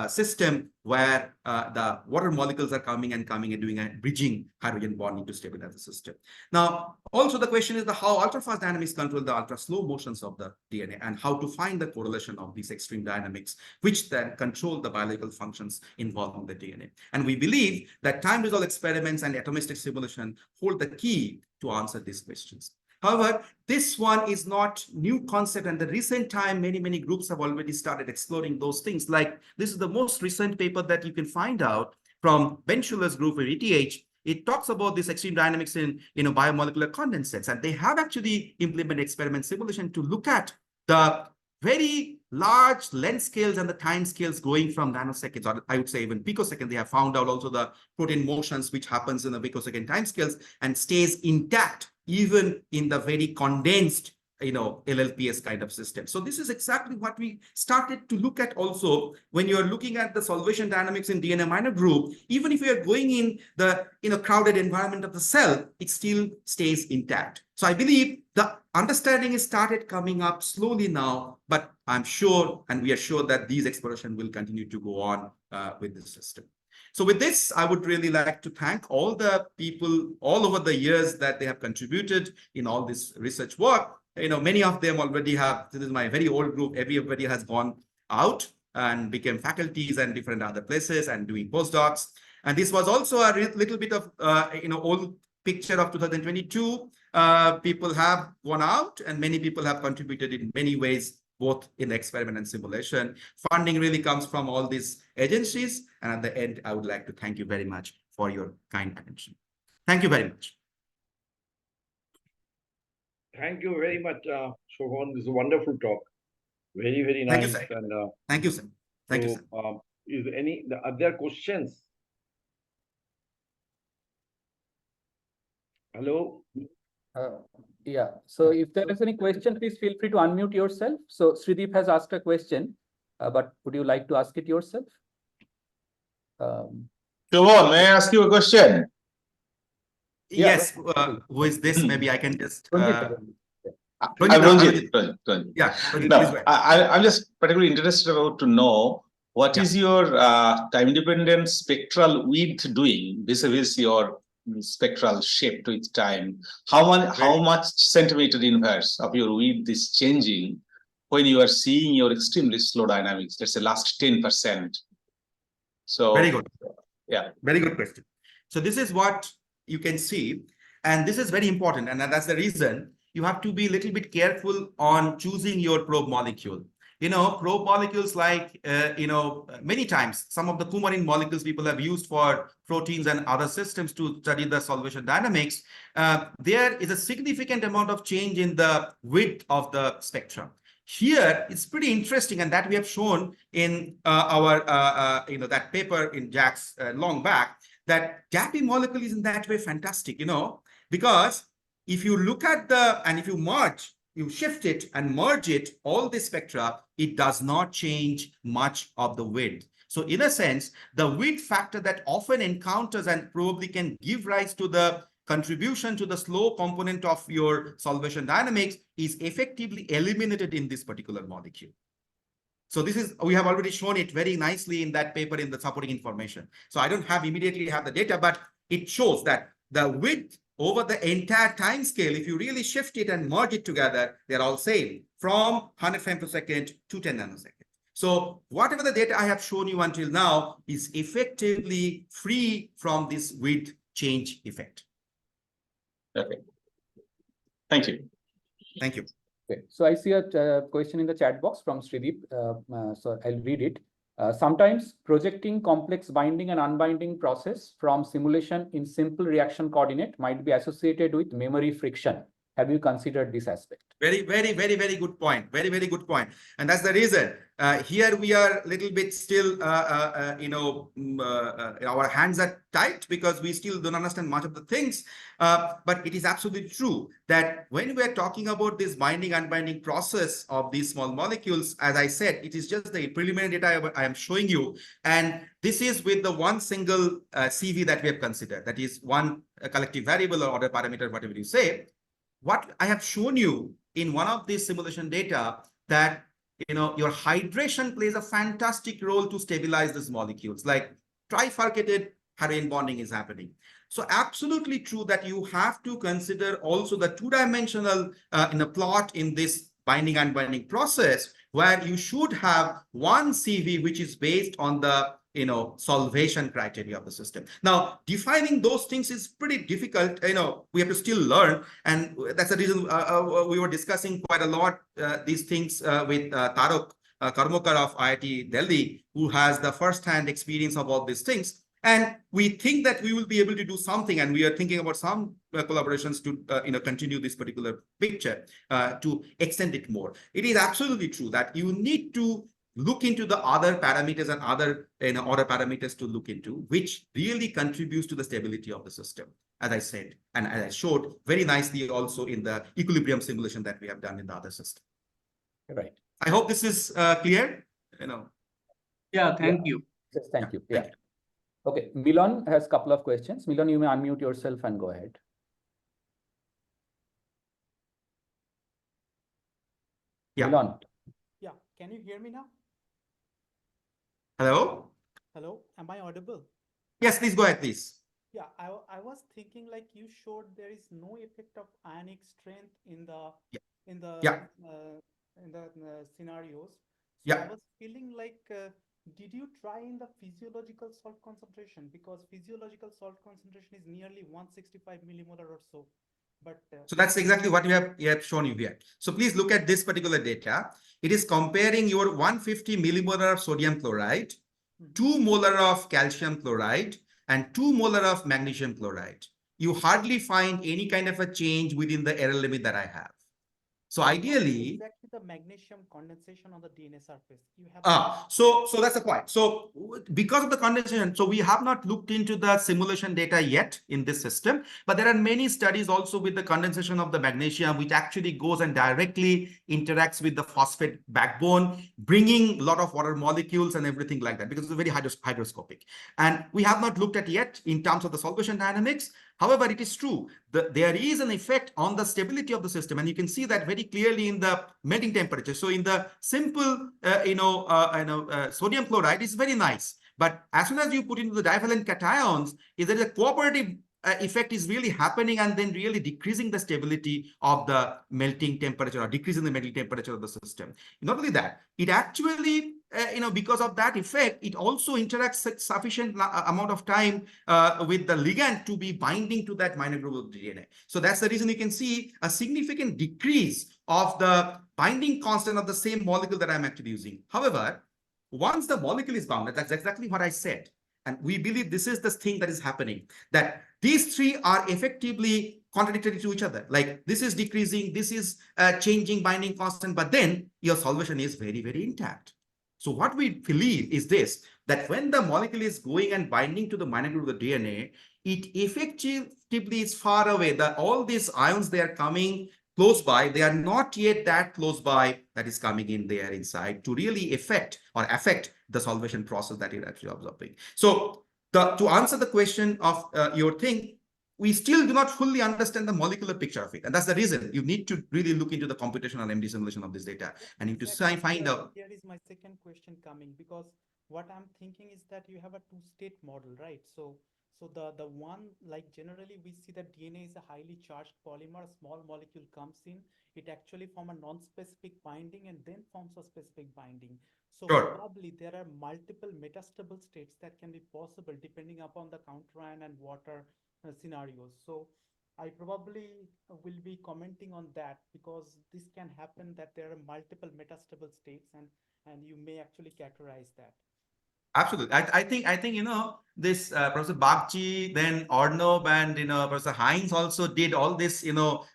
system where the water molecules are coming and doing a bridging hydrogen bonding to stabilize the system. Now, also the question is how ultra-fast dynamics control the ultra-slow motions of the DNA, and how to find the correlation of these extreme dynamics, which then control the biological functions involving the DNA. And we believe that time-resolved experiments and atomistic simulation hold the key to answer these questions. However, this one is not new concept, and the recent time many groups have already started exploring those things. Like this is the most recent paper that you can find out from Ben Schuller's group at ETH. It talks about this extreme dynamics in biomolecular condensates, and they have actually implemented experiment simulation to look at the very large length scales and the time scales going from nanoseconds, or I would say even picoseconds. They have found out also the protein motions which happens in the picosecond time scales and stays intact even in the very condensed LLPS kind of system. So this is exactly what we started to look at also when you're looking at the solvation dynamics in DNA minor group. Even if you're going in the crowded environment of the cell, it still stays intact. So I believe the understanding is started coming up slowly now, but I'm sure, and we are sure, that these explorations will continue to go on with this system. So with this, I would really like to thank all the people all over the years that they have contributed in all this research work. Many of them already have, this is my very old group, everybody has gone out and became faculties and different other places and doing postdocs. And this was also a little bit of, old picture of 2022. People have gone out and many people have contributed in many ways, both in experiment and simulation. Funding really comes from all these agencies. And at the end, I would like to thank you very much for your kind attention. Thank you very much. Thank you very much, Sobhan. This is a wonderful talk. Very, very Thank you, nice. sir. And Thank you, sir. Thank you, sir. Is any are there questions? Hello? Yeah. So if there is any question, please feel free to unmute yourself. So Srideep has asked a question, but would you like to ask it yourself? Sobhan, may I ask you a question? Yes. Who is this? Maybe I can just. I'm Ranjit. Ranjit. Yeah. Ranjit, No, please go ahead. I'm just particularly interested about to know what is your time-dependent spectral width doing vis-a-vis your spectral shape to its time? How much centimeter inverse of your width is changing when you are seeing your extremely slow dynamics, let's say last 10%? So Very good. Yeah. Very good question. So this is what you can see, and this is very important, and that's the reason you have to be a little bit careful on choosing your probe molecule. Probe molecules like, many times, some of the coumarin molecules people have used for proteins and other systems to study the solvation dynamics. There is a significant amount of change in the width of the spectrum. Here, it's pretty interesting, and that we have shown in our, that paper in Jack's long back, that gappy molecule is in that way fantastic, because if you look at and if you merge, you shift it and merge it, all the spectra, it does not change much of the width. So in a sense, the width factor that often encounters and probably can give rise to the contribution to the slow component of your solvation dynamics is effectively eliminated in this particular molecule. So we have already shown it very nicely in that paper in the supporting information. So I don't immediately have the data, but it shows that the width over the entire time scale, if you really shift it and merge it together, they're all same from 100 frames per second to 10 nanoseconds. So whatever the data I have shown you until now is effectively free from this width change effect. Okay. Thank you. Thank you. Okay. So I see a question in the chat box from Srideep. So I'll read it. Sometimes projecting complex binding and unbinding process from simulation in simple reaction coordinate might be associated with memory friction. Have you considered this aspect? Very, very, very, very good point. Very, very good point. And that's the reason. Here we are a little bit still, our hands are tight because we still don't understand much of the things. But it is absolutely true that when we are talking about this binding unbinding process of these small molecules, as I said, it is just the preliminary data I am showing you. And this is with the one single CV that we have considered. That is one collective variable or order parameter, whatever you say. What I have shown you in one of these simulation data that your hydration plays a fantastic role to stabilize these molecules, like trifurcated heroin bonding is happening. So absolutely true that you have to consider also the two-dimensional in a plot in this binding unbinding process, where you should have one CV which is based on the solvation criteria of the system. Now, defining those things is pretty difficult. We have to still learn, and that's the reason we were discussing quite a lot these things with Tarok Karmokar of IIT Delhi, who has the first-hand experience of all these things. And we think that we will be able to do something, and we are thinking about some collaborations to continue this particular picture to extend it more. It is absolutely true that you need to look into the other parameters and other order parameters to look into, which really contributes to the stability of the system, as I said, and as I showed very nicely also in the equilibrium simulation that we have done in the other system. Right. I hope this is clear. Yeah, thank you. Yes, thank you. Yeah. Okay, Milan has a couple of questions. Milan, you may unmute yourself and go ahead. Yeah. Milan. Yeah, can you hear me now? Hello? Hello, am I audible? Yes, please go ahead, please. Yeah, I was thinking like you showed there is no effect of ionic strength in the scenarios. So Yeah. I was feeling like did you try in the physiological salt concentration? Because physiological salt concentration is nearly 165 millimolar or so. But So that's exactly what you have shown you here. So please look at this particular data. It is comparing your 150 millimolar of sodium chloride, 2 molar of calcium chloride, and 2 molar of magnesium chloride. You hardly find any kind of a change within the error limit that I have. So ideally, exactly the magnesium condensation on the DNA surface. You have so that's the point. So because of the condensation, so we have not looked into the simulation data yet in this system, but there are many studies also with the condensation of the magnesium, which actually goes and directly interacts with the phosphate backbone, bringing a lot of water molecules and everything like that, because it's very hygroscopic. And we have not looked at yet in terms of the solution dynamics. However, it is true that there is an effect on the stability of the system, and you can see that very clearly in the melting temperature. So in the simple, sodium chloride is very nice, but as soon as you put into the divalent cations, is there a cooperative effect is really happening and then really decreasing the stability of the melting temperature or decreasing the melting temperature of the system. Not only that, it actually because of that effect, it also interacts sufficient amount of time with the ligand to be binding to that minor groove of DNA. So that's the reason you can see a significant decrease of the binding constant of the same molecule that I'm actually using. However, once the molecule is bound, that's exactly what I said. And we believe this is the thing that is happening, that these three are effectively contradictory to each other. Like this is decreasing, this is changing binding constant, but then your solution is very, very intact. So what we believe is this, that when the molecule is going and binding to the minor groove of the DNA, it effectively is far away. All these ions, they are coming close by. They are not yet that close by that is coming in there inside to really affect the solvation process that you're actually observing. So to answer the question of your thing, we still do not fully understand the molecular picture of it. And that's the reason you need to really look into the computational MD simulation of this data. And you need to find out. Here is my second question coming, because what I'm thinking is that you have a two-state model, right? So the one, like generally we see that DNA is a highly charged polymer, a small molecule comes in, it actually forms a non-specific binding and then forms a specific binding. So probably there are multiple metastable states that can be possible depending upon the counter ion and water scenarios. So I probably will be commenting on that, because this can happen that there are multiple metastable states and you may actually characterize that. Absolutely. I think this Professor Bagchi, then Arnob, and Professor Hines also did all this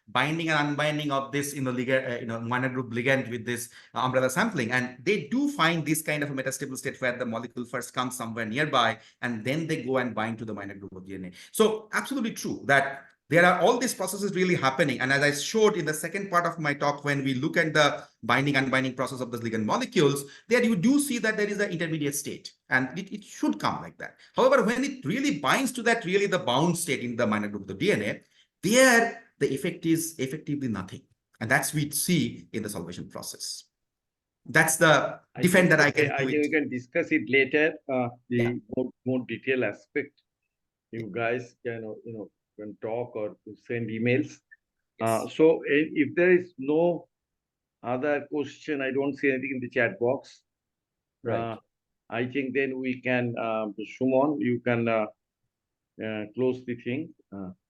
binding and unbinding of this ligand, minor group ligand with this umbrella sampling, and they do find this kind of a metastable state where the molecule first comes somewhere nearby and then they go and bind to the minor group of DNA. So absolutely true that there are all these processes really happening. And as I showed in the second part of my talk, when we look at the binding and unbinding process of the ligand molecules, there you do see that there is an intermediate state, and it should come like that. However, when it really binds to that really the bound state in the minor group of the DNA, there the effect is effectively nothing. And that's we see in the solvation process. That's the defend that I can do. I think we can discuss it later, the more detailed aspect. You guys can talk or send emails. Yes. So if there is no other question, I don't see anything in the chat box. Right. I think then we can, Shumon, you can close the thing.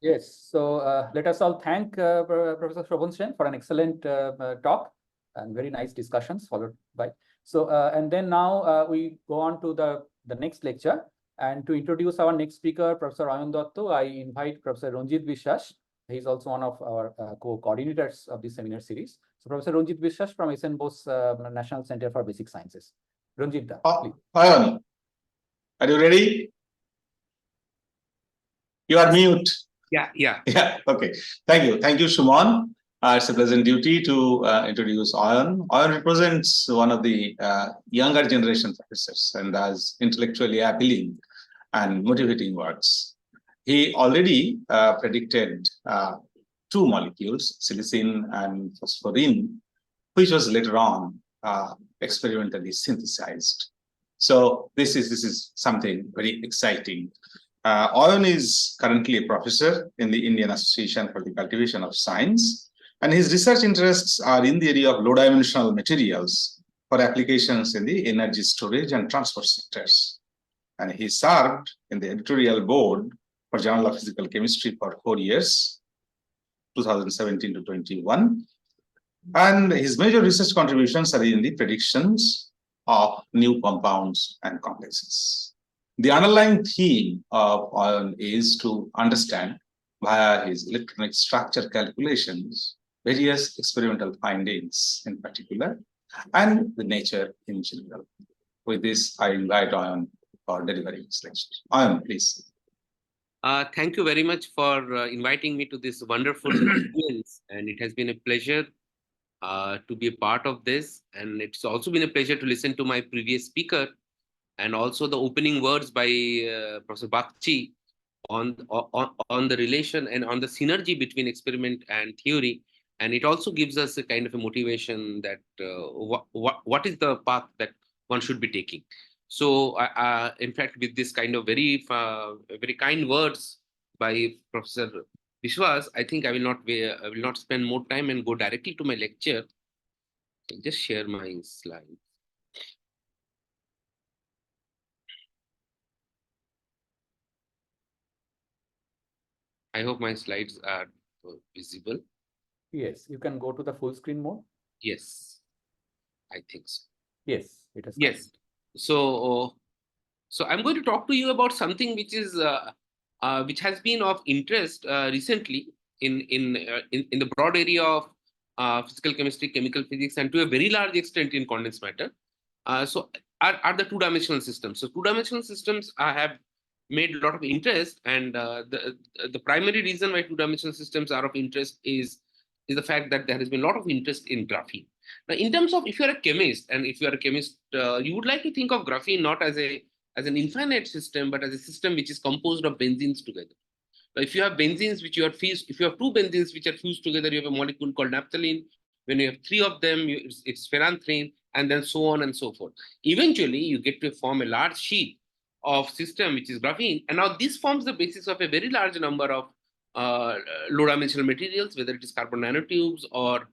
Yes. So let us all thank Professor Sobhan for an excellent talk and very nice discussions followed by. So and then now we go on to the next lecture. And to introduce our next speaker, Professor Ayan Datta, I invite Professor Ranjit Biswas. He is also one of our co-coordinators of this seminar series. So Professor Ranjit Biswas from SN Bose National Center for Basic Sciences. Ranjit, please. Ayan, are you ready? You are mute. Yeah. Okay. Thank you, Shumon. It's a pleasant duty to introduce Ayan. Ayan represents one of the younger generation professors and has intellectually appealing and motivating works. He already predicted two molecules, silicin and phosphorine, which was later on experimentally synthesized. So this is something very exciting. Ayan is currently a professor in the Indian Association for the Cultivation of Science, and his research interests are in the area of low-dimensional materials, for applications in the energy storage and transport sectors. And he served in the editorial board for Journal of Physical Chemistry for 4 years, 2017 to 21. And his major research contributions are in the predictions of new compounds and complexes. The underlying theme of Ayan is to understand via his electronic structure calculations, various experimental findings in particular, and the nature in general. With this, I invite Ayan for delivering his lecture. Ayan, please. Thank you very much for inviting me to this wonderful experience, and it has been a pleasure to be a part of this. And it's also been a pleasure to listen to my previous speaker, and also the opening words by Professor Bagchi on the relation and on the synergy between experiment and theory. And it also gives us a kind of a motivation that what is the path that one should be taking. So, in fact, with this kind of very kind words by Professor Vishwas, I think I will not spend more time and go directly to my lecture. I'll just share my slide. I hope my slides are visible. Yes, you can go to the full screen mode. Yes, I think so. Yes, it has. Yes. So I'm going to talk to you about something which is which has been of interest recently in the broad area of physical chemistry, chemical physics, and to a very large extent in condensed matter. So are the two-dimensional systems. So two-dimensional systems have made a lot of interest, and the primary reason why two-dimensional systems are of interest is the fact that there has been a lot of interest in graphene. Now, in terms of if you're a chemist, and if you're a chemist, you would like to think of graphene not as an infinite system, but as a system which is composed of benzenes together. Now, if you have benzenes which you are fused, if you have two benzenes which are fused together, you have a molecule called naphthalene. When you have three of them, it's phenanthrene, and then so on and so forth. Eventually, you get to form a large sheet of system which is graphene, and now this forms the basis of a very large number of low-dimensional materials, whether it is carbon nanotubes or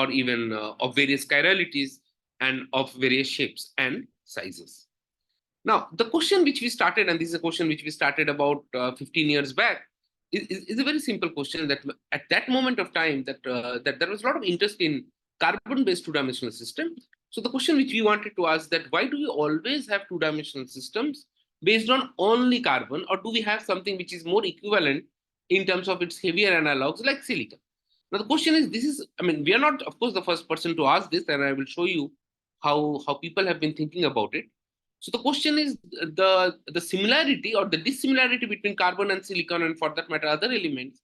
even of various chiralities and of various shapes and sizes. Now, the question which we started, and this is a question which we started about 15 years back, is a very simple question that at that moment of time that there was a lot of interest in carbon-based two-dimensional systems. So the question which we wanted to ask that why do we always have two-dimensional systems based on only carbon, or do we have something which is more equivalent in terms of its heavier analogs like silicon? Now the question is, we are not, of course, the first person to ask this, and I will show you how people have been thinking about it. So the question is the similarity or the dissimilarity between carbon and silicon, and for that matter other elements,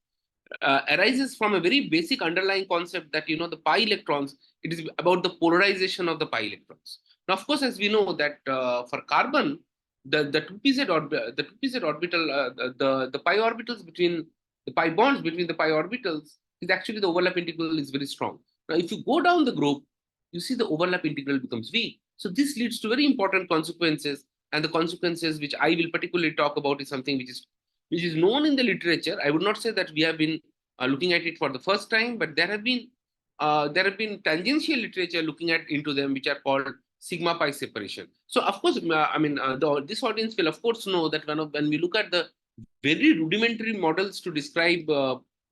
arises from a very basic underlying concept that the pi electrons, it is about the polarization of the pi electrons. Now, of course, as we know that for carbon, the 2pz orbital, the pi orbitals between the pi bonds between the pi orbitals is actually the overlap integral is very strong. Now, if you go down the group, you see the overlap integral becomes weak. So this leads to very important consequences, and the consequences which I will particularly talk about is something which is known in the literature. I would not say that we have been looking at it for the first time, but there have been tangential literature looking into them, which are called sigma pi separation. So of course, this audience will of course know that when we look at the very rudimentary models to describe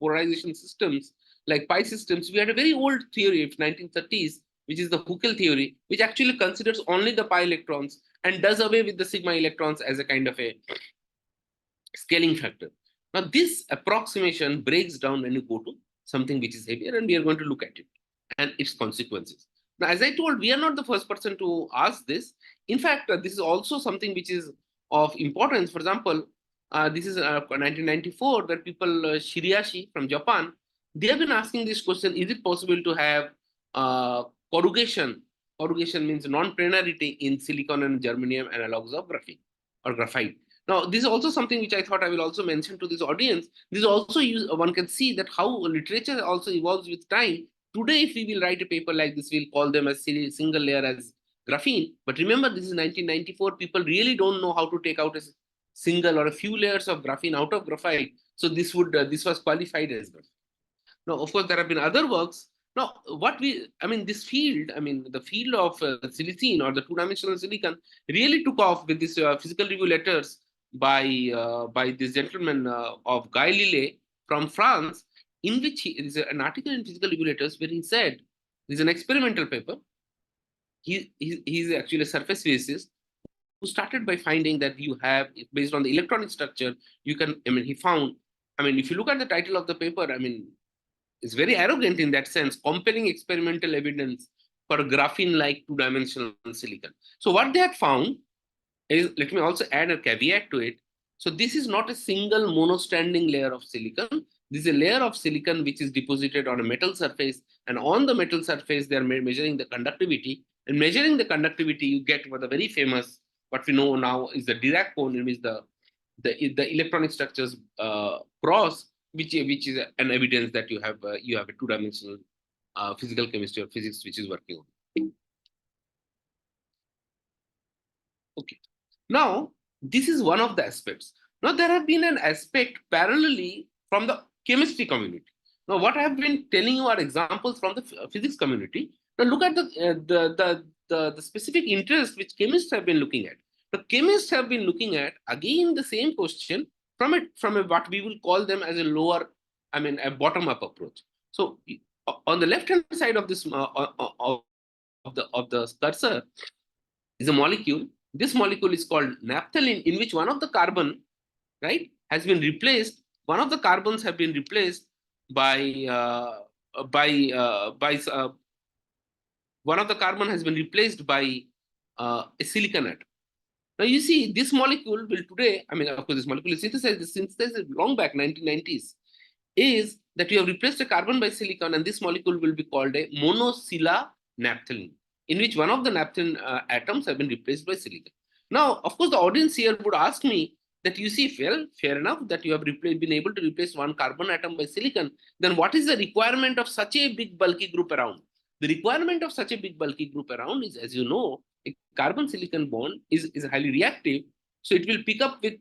polarization systems like pi systems, we had a very old theory of 1930s, which is the Huckel theory, which actually considers only the pi electrons and does away with the sigma electrons as a kind of a scaling factor. Now, this approximation breaks down when you go to something which is heavier, and we are going to look at it and its consequences. Now, as I told, we are not the first person to ask this. In fact, this is also something which is of importance. For example, this is 1994, where people, Shiriashi from Japan, they have been asking this question: is it possible to have corrugation? Corrugation means non-planarity in silicon and germanium analogs of graphene or graphite. Now, this is also something which I thought I will also mention to this audience. This is also one can see that how literature also evolves with time. Today, if we will write a paper like this, we'll call them as single layer as graphene. But remember, this is 1994. People really don't know how to take out a single or a few layers of graphene out of graphite. So this was qualified as graphene. Now, of course, there have been other works Now, this field, the field of silicene or the two-dimensional silicon really took off with this physical review letters by this gentleman of Guy Lillet from France, in which there is an article in Physical Review Letters where he said, there's an experimental paper. He's actually a surface physicist who started by finding that you have, based on the electronic structure, you can, he found, if you look at the title of the paper, it's very arrogant in that sense, compelling experimental evidence for graphene-like two-dimensional silicon. So what they had found is, let me also add a caveat to it. So this is not a single monostanding layer of silicon. This is a layer of silicon which is deposited on a metal surface, and on the metal surface, they are measuring the conductivity. And measuring the conductivity, you get what the very famous, what we know now is the Dirac cone, in which the electronic structures cross, which is an evidence that you have a two-dimensional physical chemistry or physics which is working on. Okay. Now, this is one of the aspects. Now, there have been an aspect parallelly from the chemistry community. Now, what I have been telling you are examples from the physics community. Now, look at the specific interest which chemists have been looking at. The chemists have been looking at, again, the same question from a what we will call them as a lower, a bottom-up approach. So, on the left-hand side of this of the cursor is a molecule. This molecule is called naphthalene, in which one of the carbon, right, has been replaced. One of the carbons have been replaced one of the carbon has been replaced by a silicon atom. Now you see, this molecule will today, of course, this molecule is synthesized long back, 1990s, is that you have replaced a carbon by silicon, and this molecule will be called a monosylla naphthalene, in which one of the naphthalene atoms have been replaced by silicon. Now, of course, the audience here would ask me that, you see, well, fair enough that you have been able to replace one carbon atom by silicon, then what is the requirement of such a big bulky group around? The requirement of such a big bulky group around is, as you know, a carbon-silicon bond is highly reactive. So it will pick up with,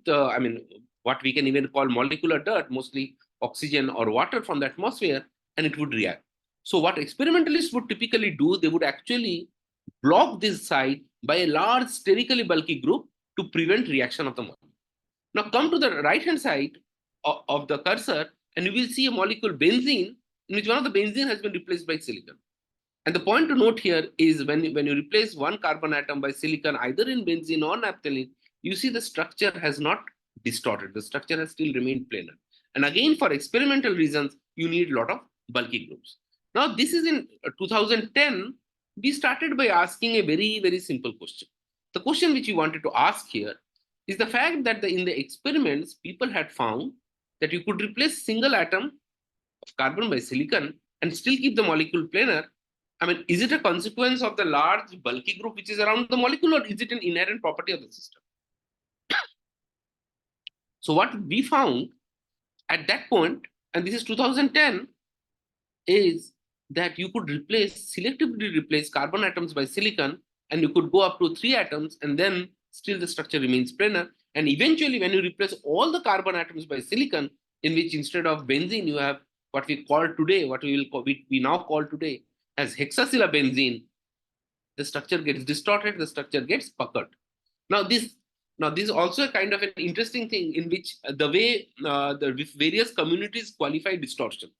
what we can even call molecular dirt, mostly oxygen or water from the atmosphere, and it would react. So what experimentalists would typically do, they would actually block this side by a large sterically bulky group to prevent reaction of the molecule. Now come to the right-hand side of the cursor, and you will see a molecule benzene, in which one of the benzene has been replaced by silicon. And the point to note here is when you replace one carbon atom by silicon, either in benzene or naphthalene, you see the structure has not distorted. The structure has still remained planar. And again, for experimental reasons, you need a lot of bulky groups. Now, this is in 2010, we started by asking a very, very simple question. The question which we wanted to ask here is the fact that in the experiments, people had found that you could replace single atom of carbon by silicon and still keep the molecule planar. Is it a consequence of the large bulky group which is around the molecule, or is it an inherent property of the system? So what we found at that point, and this is 2010, is that you could selectively replace carbon atoms by silicon, and you could go up to 3 atoms, and then still the structure remains planar. And eventually, when you replace all the carbon atoms by silicon, in which instead of benzene, you have what we call today, we now call today as hexacillabenzene, the structure gets distorted, the structure gets puckered. Now this is also a kind of an interesting thing in which the way the various communities qualify distortion.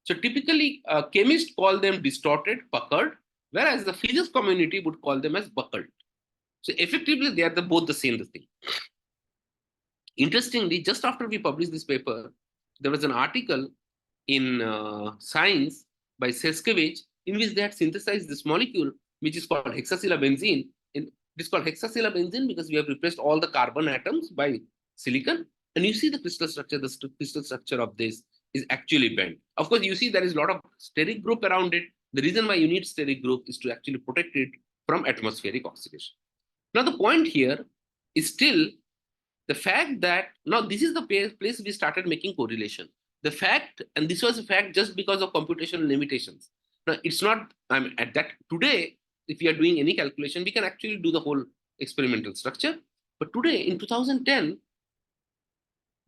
So typically, chemists call them distorted, puckered, whereas the physics community would call them as buckled. So effectively, they are both the same thing. Interestingly, just after we published this paper, there was an article in Science by Seskevich, in which they had synthesized this molecule, which is called hexacillabenzene. It is called hexacillabenzene because we have replaced all the carbon atoms by silicon. And you see the crystal structure of this is actually bent. Of course, you see there is a lot of steric group around it. The reason why you need steric group is to actually protect it from atmospheric oxidation. Now, the point here is still the fact that now this is the place we started making correlation. The fact, and this was a fact just because of computational limitations. Now, it's not, at that today, if we are doing any calculation, we can actually do the whole experimental structure. But today, in 2010,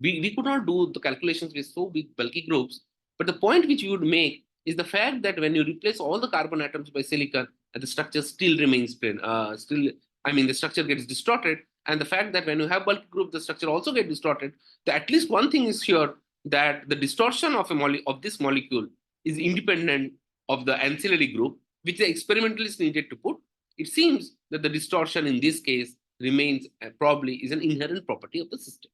we could not do the calculations with so big bulky groups. But the point which we would make is the fact that when you replace all the carbon atoms by silicon, the structure still remains plain. The structure gets distorted, and the fact that when you have bulk group, the structure also gets distorted. At least one thing is sure, that the distortion of this molecule is independent of the ancillary group, which the experimentalists needed to put. It seems that the distortion in this case remains probably is an inherent property of the system.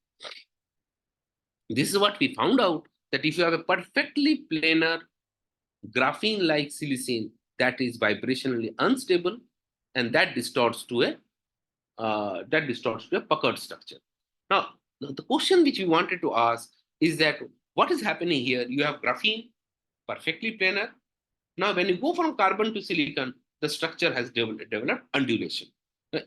This is what we found out, that if you have a perfectly planar graphene-like silicene that is vibrationally unstable, and that distorts to a puckered structure. Now, the question which we wanted to ask is that what is happening here? You have graphene, perfectly planar. Now, when you go from carbon to silicon, the structure has developed undulation. Now,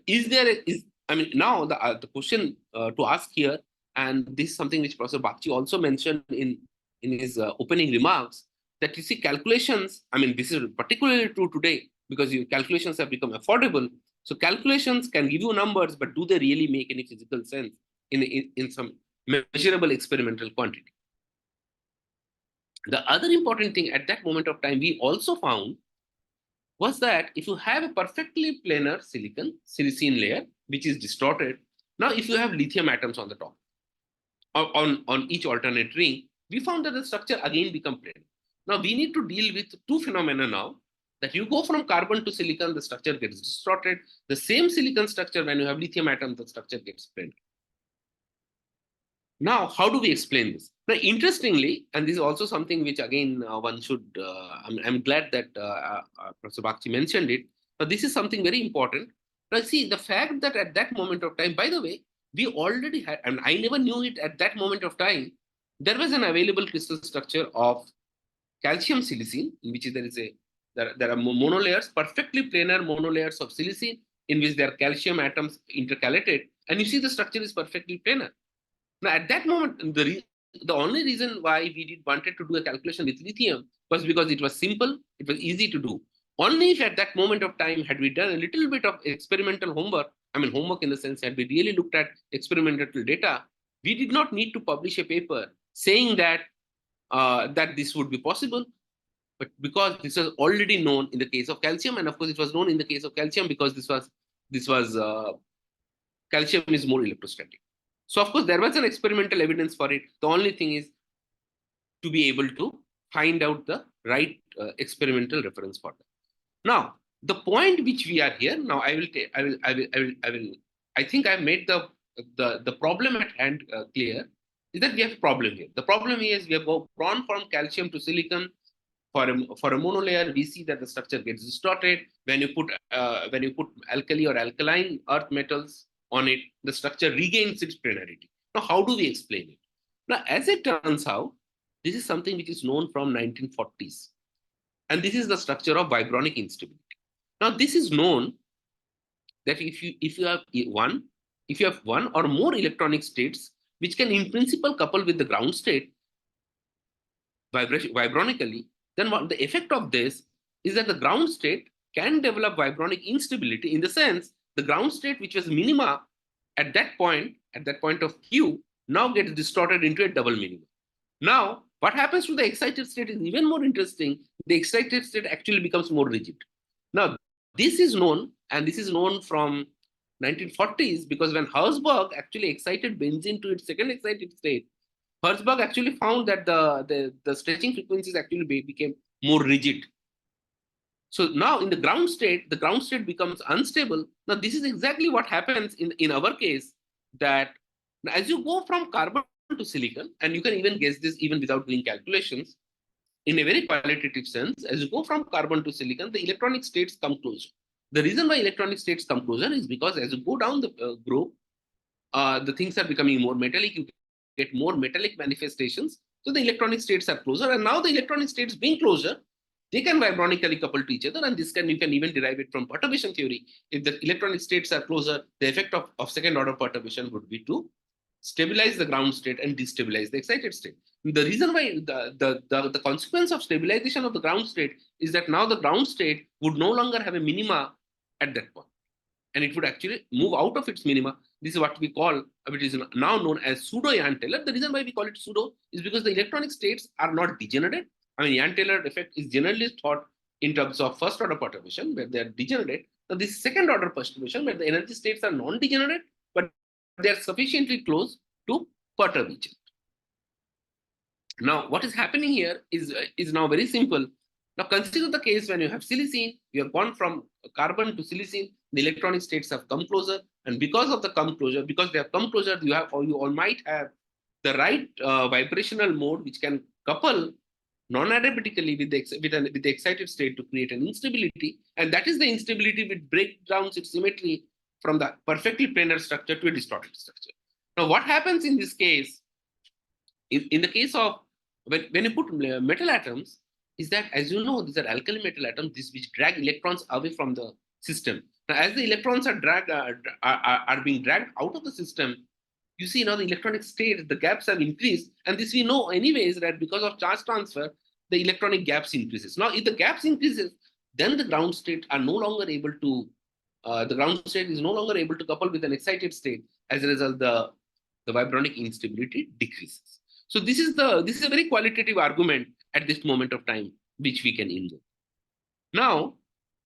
the question to ask here, and this is something which Professor Bagchi also mentioned in his opening remarks, that you see calculations, this is particularly true today because your calculations have become affordable. So calculations can give you numbers, but do they really make any physical sense in some measurable experimental quantity? The other important thing at that moment of time we also found was that if you have a perfectly planar silicene layer, which is distorted, now if you have lithium atoms on the top, on each alternate ring, we found that the structure again becomes planar. Now we need to deal with two phenomena now, that you go from carbon to silicon, the structure gets distorted. The same silicon structure, when you have lithium atoms, the structure gets planar. Now, how do we explain this? Now, interestingly, and this is also something which again one should, I'm glad that Professor Bagchi mentioned it, but this is something very important. Now, see, the fact that at that moment of time, by the way, we already had, and I never knew it at that moment of time, there was an available crystal structure of calcium silicene, in which there are monolayers, perfectly planar monolayers of silicene, in which there are calcium atoms intercalated, and you see the structure is perfectly planar. Now, at that moment, the only reason why we wanted to do a calculation with lithium was because it was simple, it was easy to do. Only if at that moment of time had we done a little bit of experimental homework, homework in the sense that we really looked at experimental data, we did not need to publish a paper saying that that this would be possible. But because this was already known in the case of calcium, and of course it was known in the case of calcium because calcium is more electrostatic. So of course there was an experimental evidence for it. The only thing is to be able to find out the right experimental reference for that. Now, the point which we are here now, I think I've made the problem at hand clear. Is that we have a problem here. The problem is we have gone from calcium to silicon. For a monolayer, we see that the structure gets distorted. When you put alkali or alkaline earth metals on it, the structure regains its planarity. Now, how do we explain it? Now, as it turns out, this is something which is known from 1940s, and this is the structure of vibronic instability. Now, this is known that if you have one or more electronic states which can in principle couple with the ground state vibronically, then what the effect of this is that the ground state can develop vibronic instability, in the sense the ground state which was minima at that point of Q now gets distorted into a double minima. Now, what happens to the excited state is even more interesting. The excited state actually becomes more rigid. Now, this is known, and this is known from 1940s, because when Herzberg actually excited benzene to its second excited state, Herzberg actually found that the stretching frequencies actually became more rigid. So now in the ground state becomes unstable. Now this is exactly what happens in our case, that as you go from carbon to silicon, and you can even guess this even without doing calculations, in a very qualitative sense, as you go from carbon to silicon, the electronic states come closer. The reason why electronic states come closer is because as you go down the group, the things are becoming more metallic. You get more metallic manifestations. So the electronic states are closer. And now the electronic states being closer, they can vibronically couple to each other. And you can even derive it from perturbation theory. If the electronic states are closer, the effect of second order perturbation would be to stabilize the ground state and destabilize the excited state. The reason why the consequence of stabilization of the ground state is that now the ground state would no longer have a minima at that point, and it would actually move out of its minima. This is what we call, it is now known as pseudo Ayan Taylor. The reason why we call it pseudo is because the electronic states are not degenerate. I mean, Ayan-Taylor effect is generally thought in terms of first order perturbation, where they are degenerate. Now, this is second order perturbation, where the energy states are non-degenerate, but they are sufficiently close to perturb each other. Now, what is happening here is now very simple. Now, consider the case when you have silicene, you have gone from carbon to silicene, the electronic states have come closer, and because of the come closure, because they have come closer, you have, or you all might have the right vibrational mode which can couple non-aromatically with the excited state to create an instability, and that is the instability which breaks down its symmetry from the perfectly planar structure to a distorted structure. Now, what happens in this case, in the case of when you put metal atoms, is that, as you know, these are alkali metal atoms, which drag electrons away from the system. Now, as the electrons are being dragged out of the system, you see now the electronic state, the gaps have increased, and this we know anyways that because of charge transfer, the electronic gaps increases. Now, if the gaps increases, then the ground state are no longer able to, the ground state is no longer able to couple with an excited state. As a result, the vibronic instability decreases. So this is a very qualitative argument at this moment of time, which we can invoke. Now,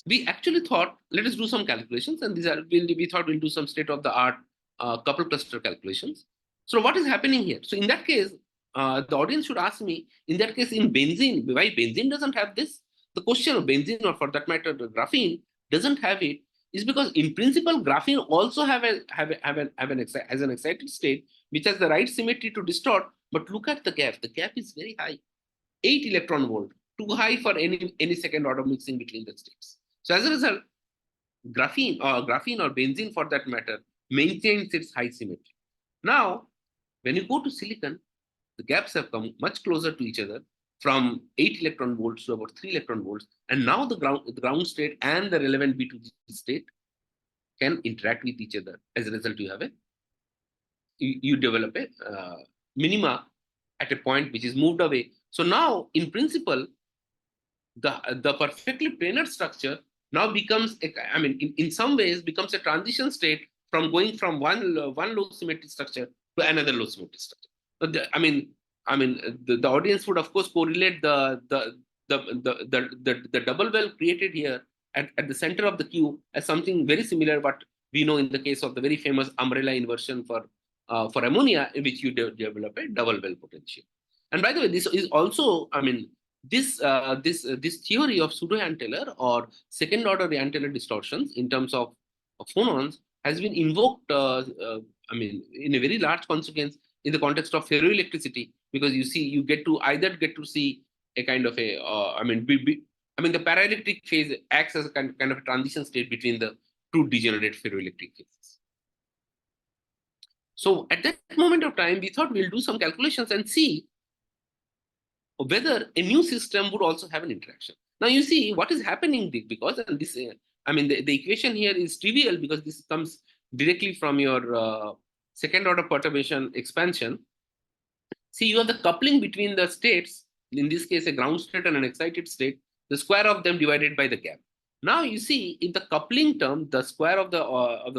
we actually thought, let us do some calculations, and we thought we'll do some state-of-the-art couple cluster calculations. So what is happening here? So in that case, the audience should ask me, in that case, in benzene, why benzene doesn't have this? The question of benzene, or for that matter, the graphene doesn't have it, is because in principle, graphene also has an excited state, which has the right symmetry to distort. But look at the gap. The gap is very high, 8 electron volt, too high for any second order mixing between the states. So as a result, graphene or benzene for that matter maintains its high symmetry. Now, when you go to silicon, the gaps have come much closer to each other, from 8 electron volts to about 3 electron volts, and now the ground state and the relevant B2G state can interact with each other. As a result, you have you develop a minima at a point which is moved away. So now, in principle, the perfectly planar structure now becomes, in some ways, becomes a transition state from going from one low symmetry structure to another low symmetry structure. But the audience would of course correlate the double well created here at the center of the Q as something very similar what we know in the case of the very famous umbrella inversion for ammonia, in which you develop a double well potential. And by the way, this is also, this theory of pseudo Ayan-Taylor or second order Ayan-Taylor distortions in terms of phonons has been invoked, in a very large consequence in the context of ferroelectricity, because you get to see a kind of a, the paraelectric phase acts as a kind of a transition state between the two degenerate ferroelectric phases. So at that moment of time, we thought we'll do some calculations and see whether a new system would also have an interaction. Now you see what is happening, because and this, the equation here is trivial because this comes directly from your second order perturbation expansion. See, you have the coupling between the states, in this case a ground state and an excited state, the square of them divided by the gap. Now you see, in the coupling term, the square of the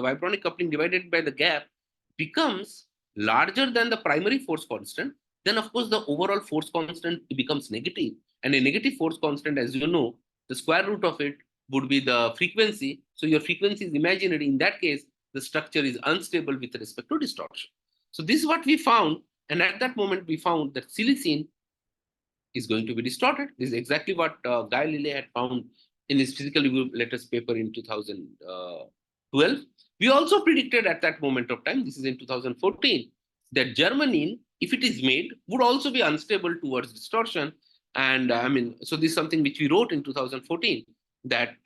vibronic coupling divided by the gap becomes larger than the primary force constant. Then of course the overall force constant becomes negative, and a negative force constant, as you know, the square root of it would be the frequency. So your frequency is imaginary. In that case, the structure is unstable with respect to distortion. So this is what we found, and at that moment we found that silicene is going to be distorted. This is exactly what Guy Lillet had found in his physical review letters paper in 2012. We also predicted at that moment of time, this is in 2014, that germanium, if it is made, would also be unstable towards distortion. And so this is something which we wrote in 2014, that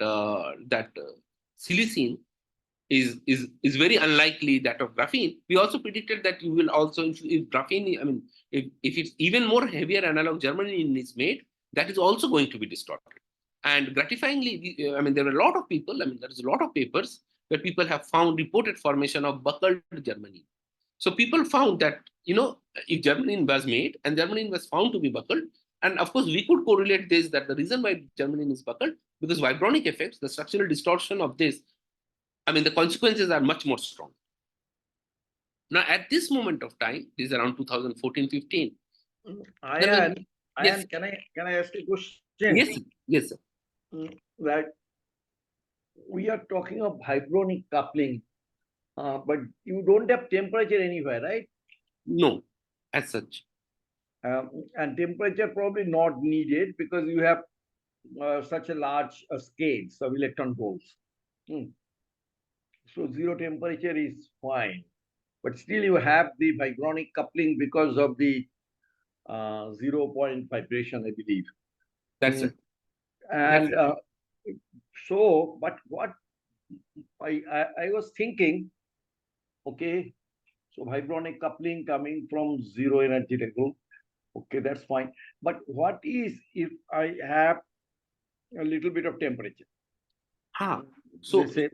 silicene is very unlikely that of graphene. We also predicted that you will also, if graphene, if it's even more heavier analog germanium is made, that is also going to be distorted. And gratifyingly, there were a lot of people, there is a lot of papers where people have found reported formation of buckled germanium. So people found that, if germanium was made and germanium was found to be buckled, and of course we could correlate this, that the reason why germanium is buckled, because vibronic effects, the structural distortion of this, the consequences are much more strong. Now, at this moment of time, this is around 2014-15. Ayan, Ayan, can I ask a question? Yes, sir. Yes, sir. That we are talking of hydronic coupling, but you don't have temperature anywhere, right? No, as such. And temperature probably not needed because you have such a large scales of electron volts. So zero temperature is fine, but still you have the hydronic coupling because of the 0 point vibration, I believe. That's it. And so, but what I was thinking, okay, so hydronic coupling coming from zero energy level, okay, that's fine. But what is if I have a little bit of temperature? So They say,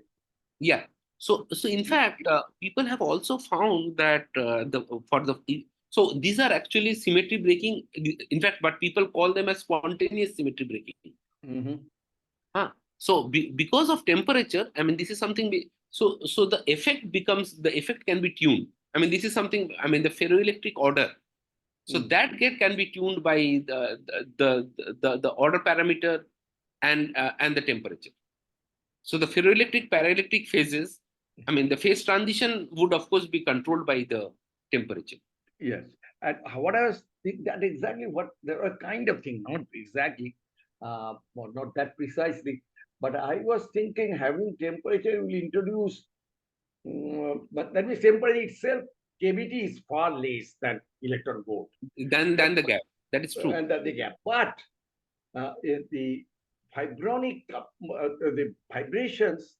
yeah. So in fact, people have also found that so these are actually symmetry breaking. In fact, but people call them as spontaneous symmetry breaking. So because of temperature, I mean, this is something. So the effect can be tuned. I mean, this is something. I mean, the ferroelectric order. So that can be tuned by the order parameter and the temperature. So the ferroelectric paraelectric phases, I mean, the phase transition would of course be controlled by the temperature. Yes, and what I was thinking, that exactly what there are kind of thing, not exactly, well, not that precisely, but I was thinking having temperature will introduce, but that means temperature itself, cavity is far less than electron volt. Than the gap. That is true. And the gap, but the vibronic, the vibrations,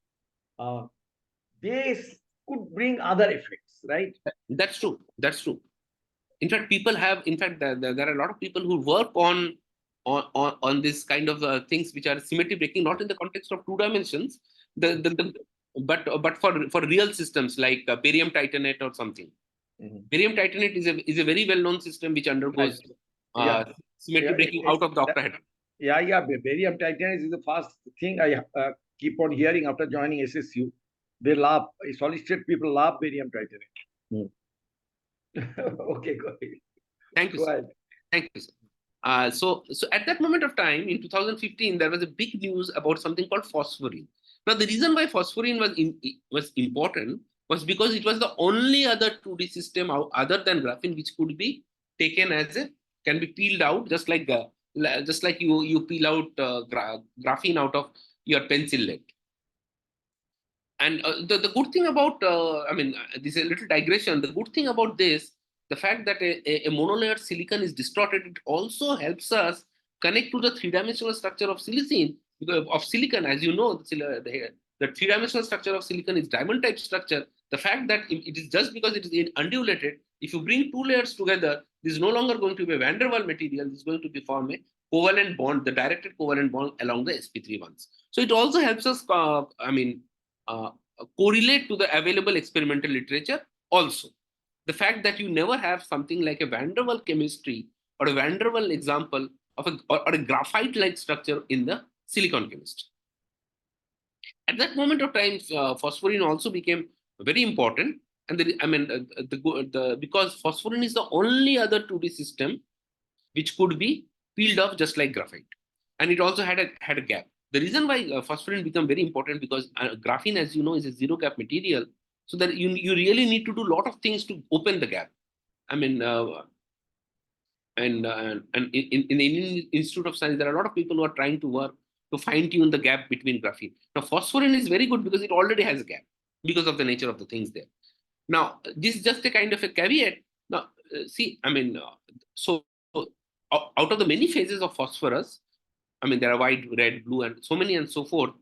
they could bring other effects, right? That's true. That's true. In fact, there are a lot of people who work on this kind of things which are symmetry breaking, not in the context of 2 dimensions, but for real systems like barium titanate or something. Barium titanate is a very well known system which undergoes symmetry breaking out of the octahedron. Yeah. Barium titanate is the first thing I keep on hearing after joining SSCU. They love, solid state people love barium titanate. Okay, go ahead. Thank you, sir. Thank you, sir. So at that moment of time, in 2015, there was a big news about something called phosphorine. Now, the reason why phosphorine was important was because it was the only other 2D system other than graphene which could be taken can be peeled out, just like you peel out graphene out of your pencil lead. And the good thing about, this is a little digression. The good thing about this, the fact that a monolayer silicon is distorted, it also helps us connect to the 3-dimensional structure of silicon. As you know, the 3-dimensional structure of silicon is diamond type structure. The fact that it is just because it is undulated, if you bring 2 layers together, this is no longer going to be a van der Waals material. This is going to be form a covalent bond, the directed covalent bond along the sp3 ones. So it also helps us, correlate to the available experimental literature. Also, the fact that you never have something like a van der Waals chemistry or a van der Waals example of a graphite-like structure in the silicon chemistry. At that moment of time, phosphorine also became very important, and because phosphorine is the only other 2D system which could be peeled off just like graphite, and it also had a gap. The reason why phosphorine become very important because graphene, as you know, is a zero gap material, so that you really need to do a lot of things to open the gap. I mean, in the Indian Institute of Science, there are a lot of people who are trying to work to fine tune the gap between graphene. Now, phosphorine is very good because it already has a gap because of the nature of the things there. Now, this is just a kind of a caveat. Now, so out of the many phases of phosphorus, I mean, there are white, red, blue, and so many and so forth.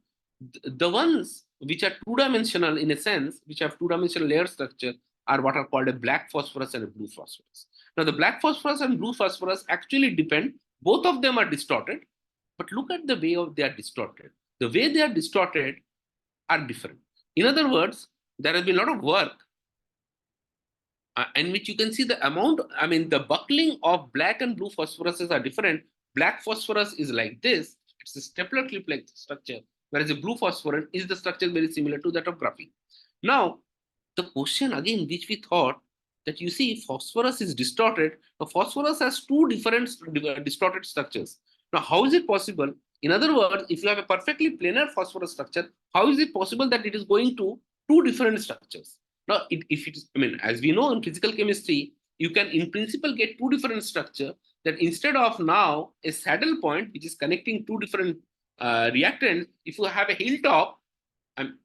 The ones which are 2-dimensional in a sense, which have 2-dimensional layer structure, are what are called a black phosphorus and a blue phosphorus. Now, the black phosphorus and blue phosphorus actually depend. Both of them are distorted, but look at the way they are distorted. The way they are distorted are different. In other words, there has been a lot of work in which you can see the amount, the buckling of black and blue phosphoruses are different. Black phosphorus is like this, it's a stapler clip-like structure, whereas a blue phosphorus is the structure very similar to that of graphene. Now, the question again, which we thought, that you see phosphorus is distorted. Now, phosphorus has two different distorted structures. Now, how is it possible? In other words, if you have a perfectly planar phosphorus structure, how is it possible that it is going to two different structures? Now, if it is, I mean, as we know in physical chemistry, you can in principle get two different structure, that instead of now a saddle point, which is connecting two different reactants, if you have a hilltop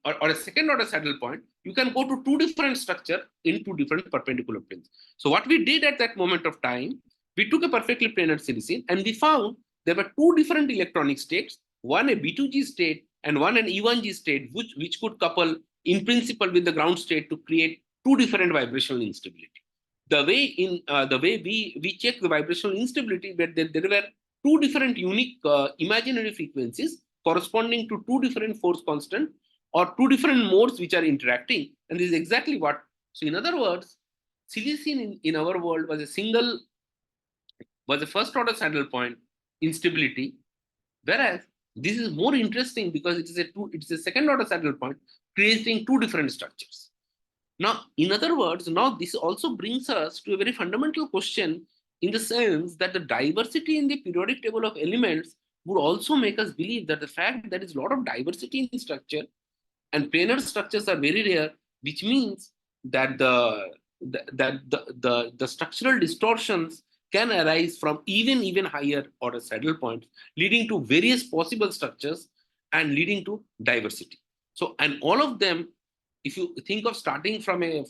or a second order saddle point, you can go to two different structure in two different perpendicular planes. So what we did at that moment of time, we took a perfectly planar silicene and we found there were two different electronic states, one a B2G state and one an E1G state, which could couple in principle with the ground state to create two different vibrational instability. The way we check the vibrational instability, but there were two different unique imaginary frequencies corresponding to two different force constant or two different modes which are interacting, and this is exactly what. So in other words, silicene in our world was a first order saddle point instability, whereas this is more interesting because it's a second order saddle point creating two different structures. Now, in other words, now this also brings us to a very fundamental question, in the sense that the diversity in the periodic table of elements would also make us believe that the fact that there is a lot of diversity in structure and planar structures are very rare, which means that the structural distortions can arise from even higher order saddle points, leading to various possible structures and leading to diversity. So, and all of them, if you think of starting from a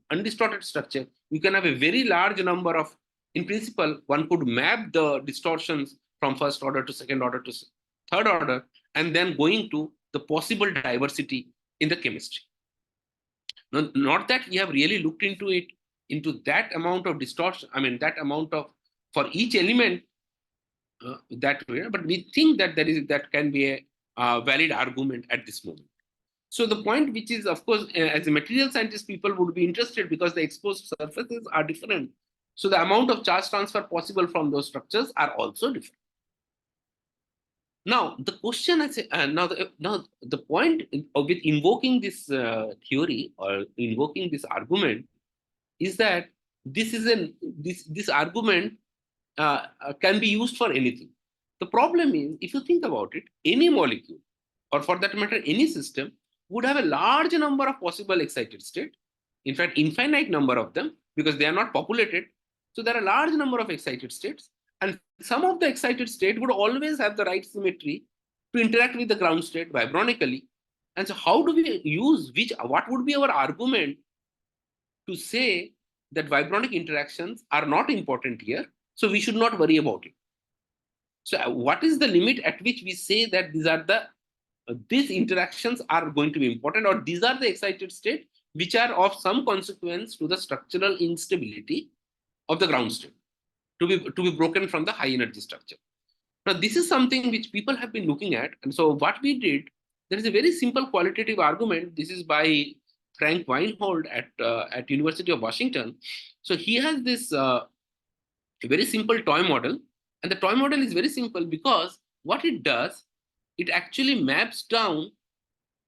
undistorted structure, you can have a very large number of, in principle, one could map the distortions from first order to second order to third order, and then going to the possible diversity in the chemistry. Now, not that we have really looked into it, into that amount of distortion, I mean, that amount of, for each element, that way, but we think that that can be a valid argument at this moment. So the point, which is, of course, as a material scientist, people would be interested because the exposed surfaces are different. So the amount of charge transfer possible from those structures are also different. Now, the question is, now the point with invoking this theory or invoking this argument is that this argument can be used for anything. The problem is, if you think about it, any molecule, or for that matter, any system, would have a large number of possible excited states. In fact, infinite number of them, because they are not populated. So there are a large number of excited states, and some of the excited state would always have the right symmetry to interact with the ground state vibronically. And so how do we use what would be our argument to say that vibronic interactions are not important here, so we should not worry about it? So what is the limit at which we say that these interactions are going to be important, or these are the excited state which are of some consequence to the structural instability of the ground state to be broken from the high energy structure? Now, this is something which people have been looking at. And so what we did, there is a very simple qualitative argument. This is by Frank Weinhold at University of Washington. So he has this very simple toy model. And the toy model is very simple because what it does, it actually maps down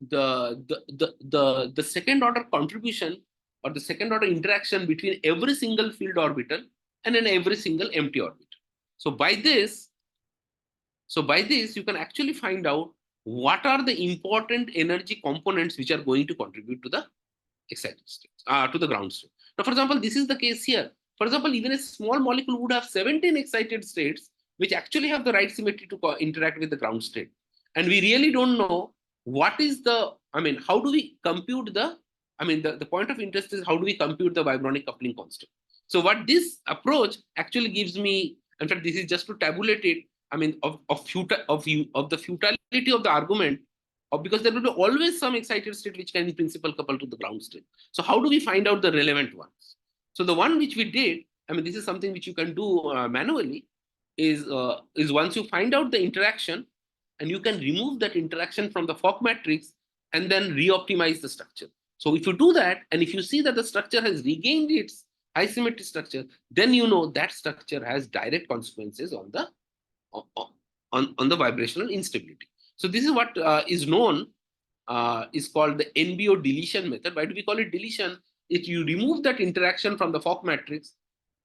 the second order contribution or the second order interaction between every single field orbital and then every single empty orbital. So by this, you can actually find out what are the important energy components which are going to contribute to the excited state, to the ground state. Now, for example, this is the case here. For example, even a small molecule would have 17 excited states which actually have the right symmetry to interact with the ground state. And we really don't know what is how do we compute the point of interest is how do we compute the vibronic coupling constant? So what this approach actually gives me, in fact, this is just to tabulate it, of the futility of the argument, because there will be always some excited state which can in principle couple to the ground state. So how do we find out the relevant ones? So the one which we did, this is something which you can do manually, is once you find out the interaction, and you can remove that interaction from the Fock matrix and then re-optimize the structure. So if you do that, and if you see that the structure has regained its high symmetry structure, then you know that structure has direct consequences on the vibrational instability. So this is what is known, is called the NBO deletion method. Why do we call it deletion? if you remove that interaction from the Fock matrix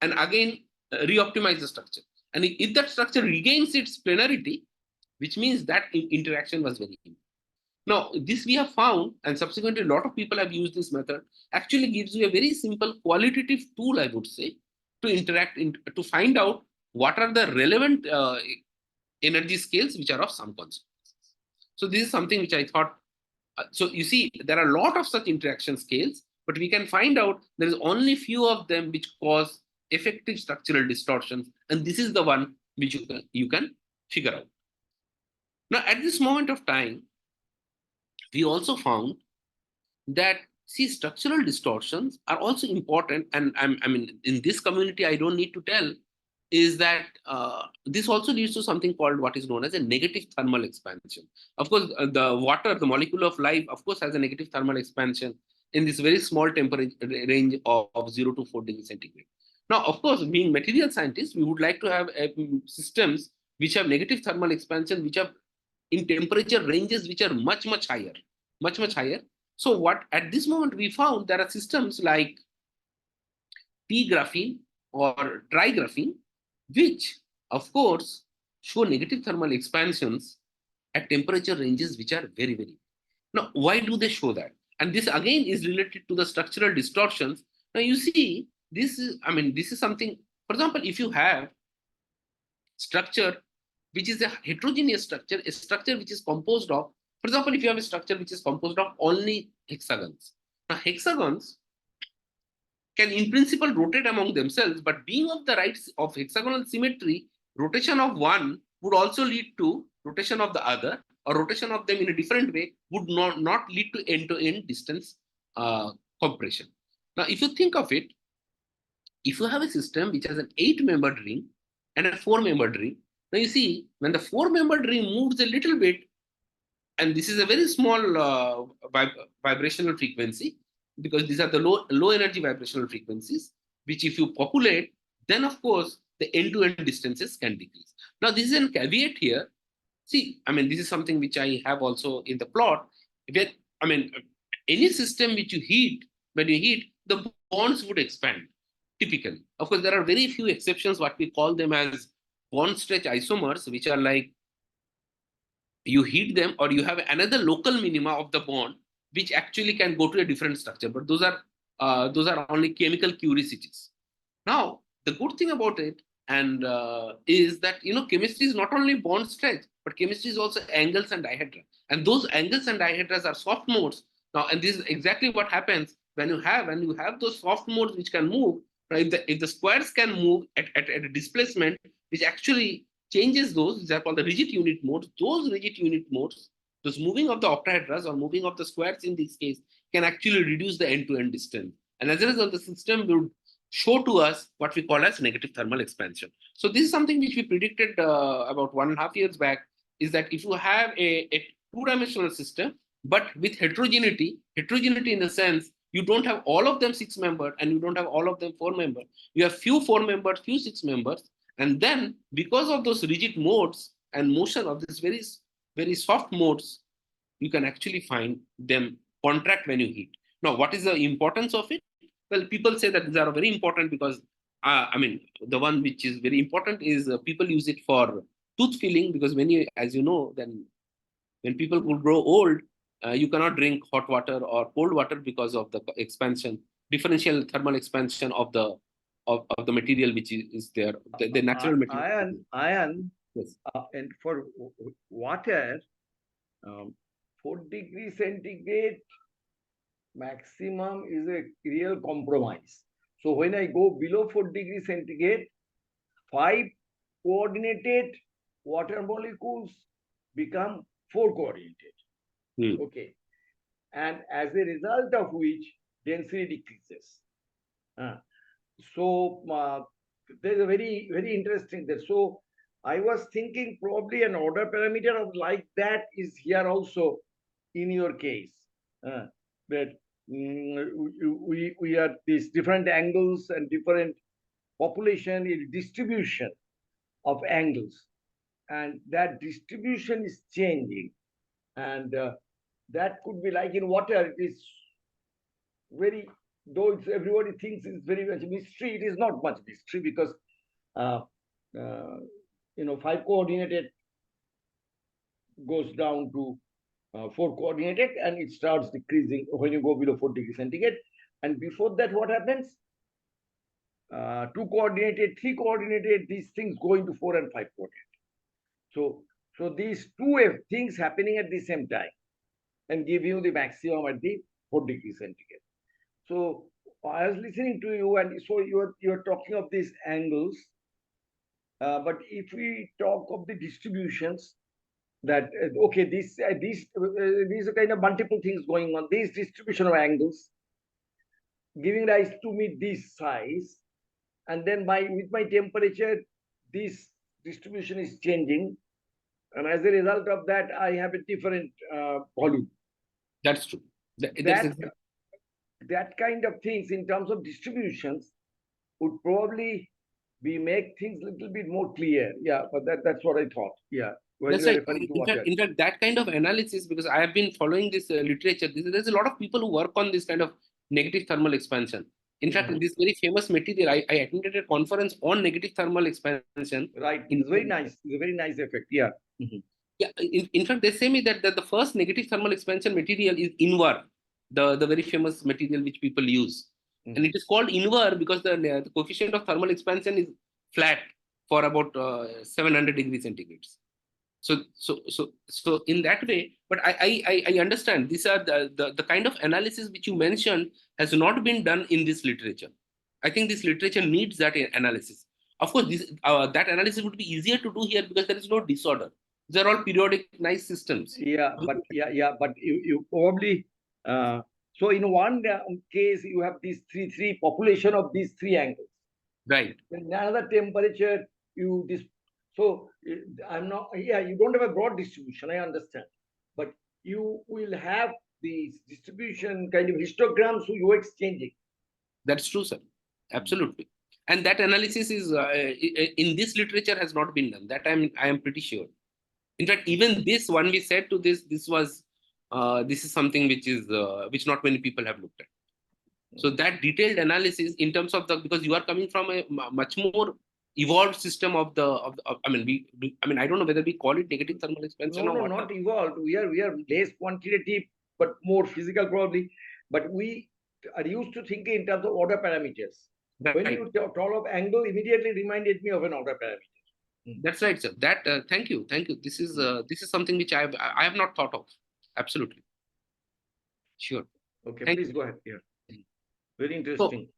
and again re-optimize the structure. And if that structure regains its planarity, which means that interaction was very important. Now, this we have found, and subsequently a lot of people have used this method, actually gives you a very simple qualitative tool, I would say, to interact, to find out what are the relevant energy scales which are of some consequence. So this is something which I thought, so you see, there are a lot of such interaction scales, but we can find out there is only few of them which cause effective structural distortions, and this is the one which you can figure out. Now, at this moment of time, we also found that, see, structural distortions are also important, and I mean, in this community, I don't need to tell, is that this also leads to something called what is known as a negative thermal expansion. Of course, the water, the molecule of life, of course, has a negative thermal expansion in this very small temperature range of 0 to 4 degrees centigrade. Now, of course, being material scientists, we would like to have systems which have negative thermal expansion, which have in temperature ranges which are much, much higher, much, much higher. So what at this moment we found, there are systems like P-graphene or trigraphene, which of course show negative thermal expansions at temperature ranges which are very, very. Now, why do they show that? And this again is related to the structural distortions. Now you see, this is, I mean, this is something, for example, if you have structure which is a heterogeneous structure, a structure which is composed of, for example, if you have a structure which is composed of only hexagons. Now, hexagons can in principle rotate among themselves, but being of the right of hexagonal symmetry, rotation of one would also lead to rotation of the other, or rotation of them in a different way would not lead to end-to-end distance compression. Now, if you think of it, if you have a system which has an 8-membered ring and a 4-membered ring, now you see, when the 4-membered ring moves a little bit, and this is a very small vibrational frequency, because these are the low energy vibrational frequencies, which if you populate, then of course the end-to-end distances can decrease. Now, this is a caveat here. See, I mean, this is something which I have also in the plot. Where, I mean, any system which you heat, when you heat, the bonds would expand typically. Of course, there are very few exceptions, what we call them as bond stretch isomers, which are like you heat them or you have another local minima of the bond, which actually can go to a different structure. But those are only chemical curiosities. Now, the good thing about it and is that, you know, chemistry is not only bond stretch, but chemistry is also angles and dihedra. And those angles and dihedras are soft modes. Now, and this is exactly what happens when you have those soft modes which can move. Right? If the squares can move at a displacement, which actually changes those, these are called the rigid unit modes. Those rigid unit modes, those moving of the octahedras or moving of the squares in this case, can actually reduce the end-to-end distance. And as a result, the system will show to us what we call as negative thermal expansion. So this is something which we predicted about 1.5 years back, is that if you have a two-dimensional system, but with heterogeneity in the sense, you don't have all of them 6-membered and you don't have all of them 4-membered. You have few 4-membered, few 6-members. And then because of those rigid modes and motion of these very, very soft modes, you can actually find them contract when you heat. Now, what is the importance of it? Well, people say that these are very important because, I mean, the one which is very important is people use it for tooth filling, because when you, as you know, then when people will grow old, you cannot drink hot water or cold water because of the expansion, differential thermal expansion of the material which is there, the natural material. Ayan, yes. And for water, 4 degrees centigrade maximum is a real compromise. So when I go below 4 degrees centigrade, 5 coordinated water molecules become 4 coordinated. Okay. And as a result of which density decreases. So there's a very, very interesting there. So I was thinking probably an order parameter of like that is here also in your case. That we are these different angles and different population is distribution of angles, and that distribution is changing, and that could be like in water. It is very though it's everybody thinks it's very much mystery, it is not much mystery because, you know, 5 coordinated goes down to 4 coordinated and it starts decreasing when you go below 4 degrees centigrade. And before that, what happens? 2 coordinated, 3 coordinated, these things go into 4 and 5 coordinated. So these two things happening at the same time and give you the maximum at the 4 degrees centigrade. So I was listening to you, and so you're talking of these angles. But if we talk of the distributions, that okay, these are kind of multiple things going on. These distribution of angles giving rise to me this size, and then with my temperature, this distribution is changing, and as a result of that, I have a different volume. That's true. That kind of things in terms of distributions would probably make things a little bit more clear. Yeah, but that's what I thought. Yeah. That's right. In fact, that kind of analysis, because I have been following this literature, there's a lot of people who work on this kind of negative thermal expansion. In fact, this very famous material, I attended a conference on negative thermal expansion. Right. It's very nice. It's a very nice effect. Yeah. Yeah. In fact, they say me that the first negative thermal expansion material is INVER, the very famous material which people use. And it is called INVER because the coefficient of thermal expansion is flat for about 700 degrees centigrade. So in that way, but I understand these are the kind of analysis which you mentioned has not been done in this literature. I think this literature needs that analysis. Of course, that analysis would be easier to do here because there is no disorder. These are all periodic nice systems. Yeah, but you probably so in one case you have these three population of these 3 angles. Right. In another temperature, so I'm not, you don't have a broad distribution, I understand. But you will have these distribution kind of histograms who you're exchanging. That's true, sir. Absolutely. And that analysis is in this literature has not been done. That I am pretty sure. In fact, even this one we said to this was this is something which not many people have looked at. So that detailed analysis in terms of because you are coming from a much more evolved system of I mean, I don't know whether we call it negative thermal expansion or no, not evolved. We are less quantitative, but more physical probably. But we are used to thinking in terms of order parameters. Right. When you talk of angle, immediately reminded me of an order parameter. That's right, sir. That thank you. This is something which I have not thought of. Absolutely. Sure. Okay, please go ahead. Yeah. Very interesting.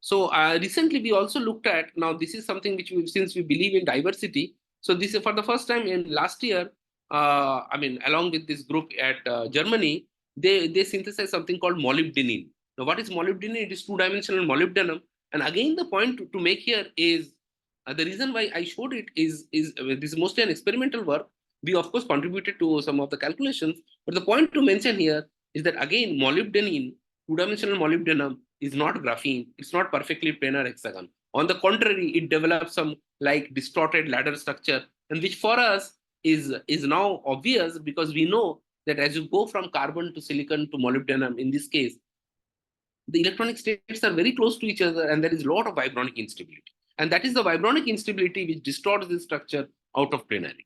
So recently we also looked at, now this is something which since we believe in diversity. So this is for the first time in last year, I mean, along with this group at Germany, they synthesized something called molybdenum. Now what is molybdenum? It is 2-dimensional molybdenum. And again, the point to make here is the reason why I showed it is this is mostly an experimental work. We of course contributed to some of the calculations, but the point to mention here is that again, molybdenum, 2-dimensional molybdenum is not graphene. It's not perfectly planar hexagon. On the contrary, it develops some like distorted ladder structure, and which for us is now obvious because we know that as you go from carbon to silicon to molybdenum, in this case, the electronic states are very close to each other, and there is a lot of vibronic instability. And that is the vibronic instability which distorts this structure out of planarity.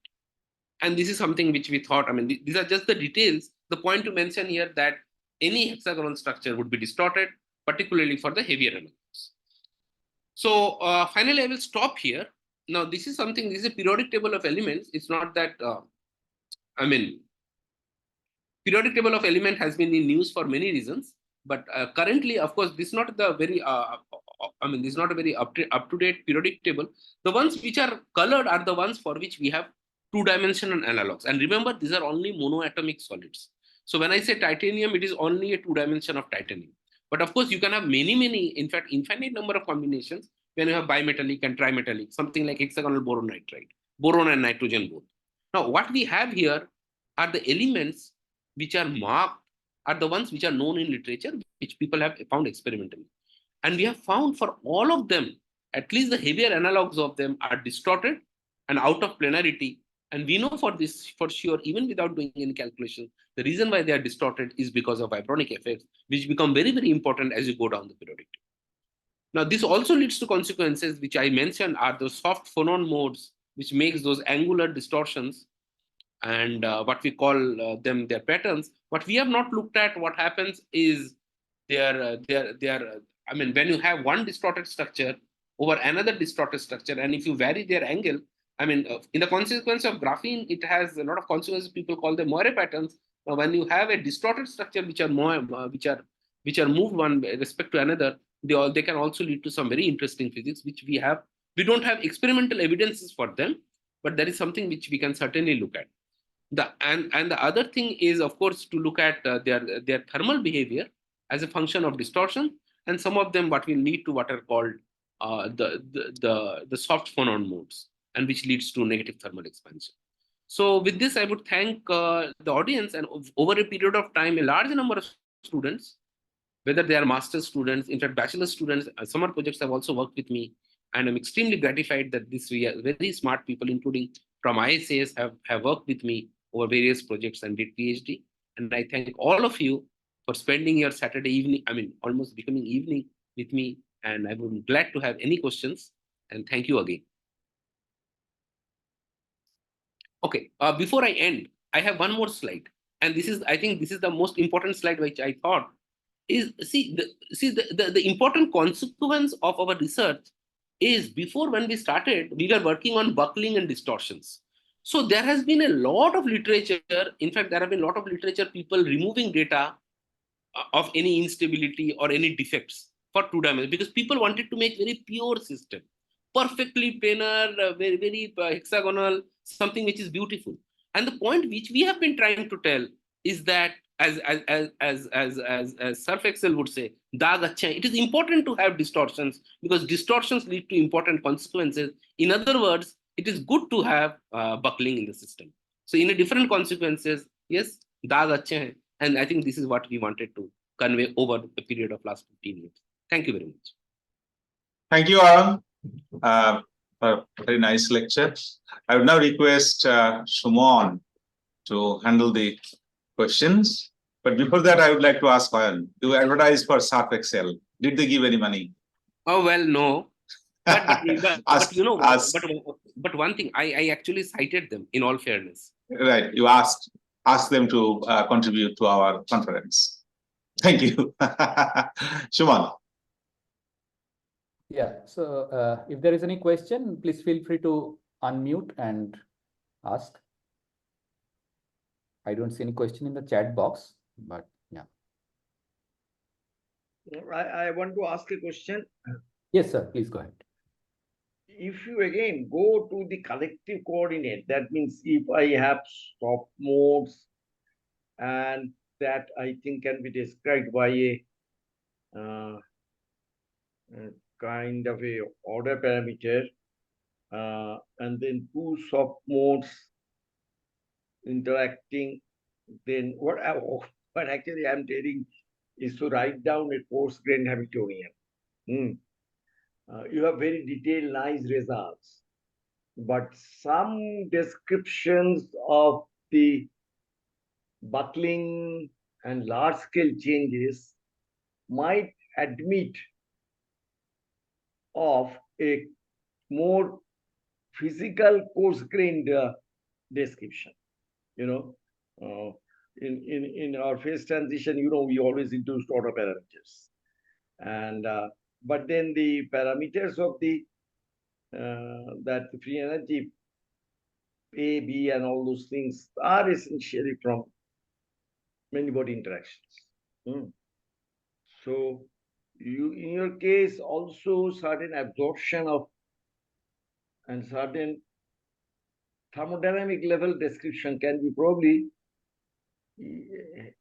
And this is something which we thought, I mean, these are just the details. The point to mention here that any hexagonal structure would be distorted, particularly for the heavier elements. So finally, I will stop here. Now, this is a periodic table of elements. It's not that, I mean, periodic table of element has been in news for many reasons. But currently, of course, this is not the very, this is not a very up-to-date periodic table. The ones which are colored are the ones for which we have 2-dimensional analogs. And remember, these are only monoatomic solids. So when I say titanium, it is only a 2-dimension of titanium. But of course, you can have many, in fact, infinite number of combinations when you have bimetallic and trimetallic, something like hexagonal boron nitride, boron and nitrogen both. Now, what we have here are the elements which are marked, are the ones which are known in literature, which people have found experimentally. And we have found for all of them, at least the heavier analogs of them are distorted and out of planarity And we know for this for sure, even without doing any calculation, the reason why they are distorted is because of vibronic effects, which become very, very important as you go down the periodic table. Now, this also leads to consequences, which I mentioned are the soft phonon modes, which makes those angular distortions and what we call them their patterns. What we have not looked at, what happens is I mean, when you have one distorted structure over another distorted structure, and if you vary their angle, I mean, in the consequence of graphene, it has a lot of consequences. People call them Moire patterns. Now, when you have a distorted structure which are moved one with respect to another, they can also lead to some very interesting physics, which we don't have experimental evidences for them, but that is something which we can certainly look at. And the other thing is, of course, to look at their thermal behavior as a function of distortion, and some of them what will lead to what are called the soft phonon modes, and which leads to negative thermal expansion. So with this, I would thank the audience, and over a period of time, a large number of students, whether they are master's students, in fact, bachelor students, summer projects have also worked with me. And I'm extremely gratified that these very smart people, including from IISc, have worked with me over various projects and did PhD. And I thank all of you for spending your Saturday evening, I mean, almost becoming evening with me. And I would be glad to have any questions. And thank you again. Okay, before I end, I have one more slide. And I think this is the most important slide, which I thought is, the important consequence of our research is, before when we started, we were working on buckling and distortions. So there has been a lot of literature. In fact, there have been a lot of literature, people removing data of any instability or any defects for 2 dimensions, because people wanted to make very pure system, perfectly planar, very, very hexagonal, something which is beautiful. And the point which we have been trying to tell is that, as Surf Excel would say, daag acha hai. It is important to have distortions, because distortions lead to important consequences. In other words, it is good to have buckling in the system. So in a different consequences, yes, daag acha hai. And I think this is what we wanted to convey over the period of last 15 years. Thank you very much. Thank you, Ayan, for a very nice lecture. I would now request Sobhan to handle the questions. But before that, I would like to ask Ayan, to advertise for Surf Excel. Did they give any money? Oh, well, no. But you know, but one thing, I actually cited them, in all fairness. Right, you asked them to contribute to our conference. Thank you. Sobhan. Yeah, so if there is any question, please feel free to unmute and ask. I don't see any question in the chat box, but yeah. I want to ask a question. Yes, sir, please go ahead. If you again go to the collective coordinate, that means if I have stop modes, and that I think can be described by a kind of a order parameter, and then 2 soft modes interacting, then what actually I'm telling is to write down a coarse-grained Hamiltonian. You have very detailed, nice results, but some descriptions of the buckling and large-scale changes might admit of a more physical coarse-grained description. You know, in our phase transition, you know, we always introduce order parameters, and but then the parameters of the that free energy A, B, and all those things are essentially from many body interactions. So you, in your case, also certain absorption of and certain thermodynamic level description can be probably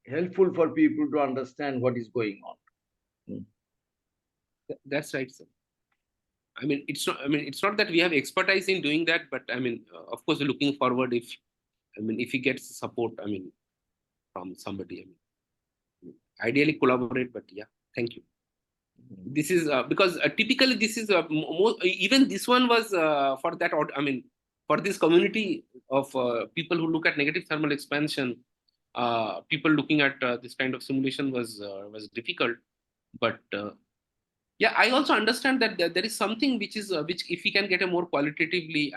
helpful for people to understand what is going on. That's right, sir. I mean, it's not that we have expertise in doing that, but I mean, of course, looking forward, if he gets support, I mean, from somebody, I mean, ideally collaborate, but yeah, thank you. This is because typically this is even this one was for that, I mean, for this community of people who look at negative thermal expansion, people looking at this kind of simulation was difficult. But yeah, I also understand that there is something which is which if we can get a more qualitatively,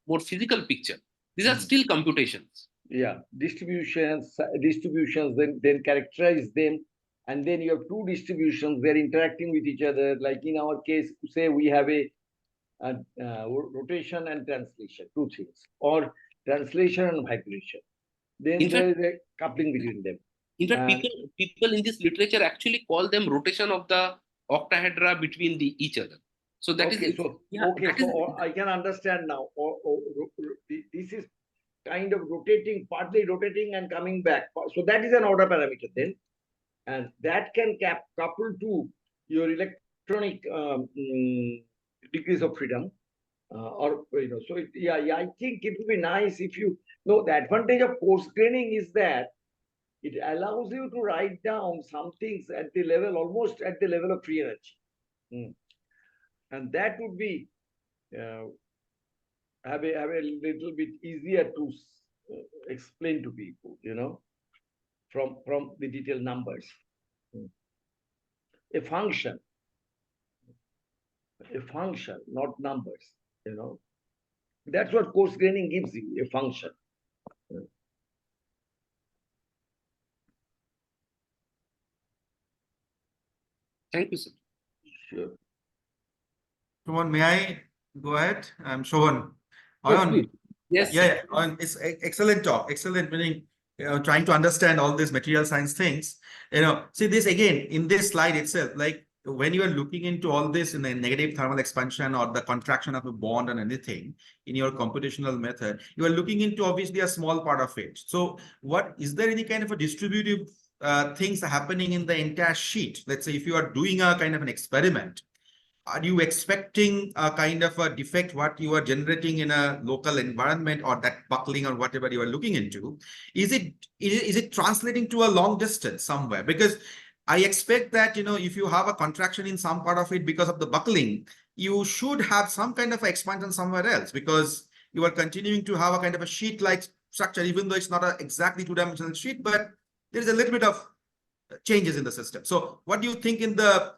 more physical picture. These are still computations. Yeah, distributions, then characterize them, and then you have two distributions. They're interacting with each other. Like in our case, say we have a rotation and translation, two things, or translation and vibration. Then there is a coupling between them. In fact, people in this literature actually call them rotation of the octahedra between each other. So that okay, is so yeah, okay, so I can understand now. This is kind of rotating, partly rotating and coming back. So that is an order parameter then, and that can couple to your electronic degrees of freedom, or So yeah, I think it would be nice if you know the advantage of coarse graining is that it allows you to write down some things at the level, almost at the level of free energy, and that would be have a little bit easier to explain to people, from the detailed numbers. A function, not numbers. That's what coarse graining gives you, a function. Thank you, sir. Sure. Sobhan, may I go ahead? I'm Sobhan. Yes, Ayan, please. Yes. yeah, Ayan, it's excellent talk. Excellent, meaning trying to understand all these material science things. See this again in this slide itself, like when you are looking into all this in a negative thermal expansion or the contraction of a bond and anything in your computational method, you are looking into obviously a small part of it. So what is there any kind of a distributive things happening in the entire sheet? Let's say if you are doing a kind of an experiment, are you expecting a kind of a defect what you are generating in a local environment, or that buckling or whatever you are looking into? Is it translating to a long distance somewhere? Because I expect that, if you have a contraction in some part of it because of the buckling, you should have some kind of expansion somewhere else, because you are continuing to have a kind of a sheet-like structure, even though it's not an exactly two-dimensional sheet, but there is a little bit of changes in the system. So what do you think in the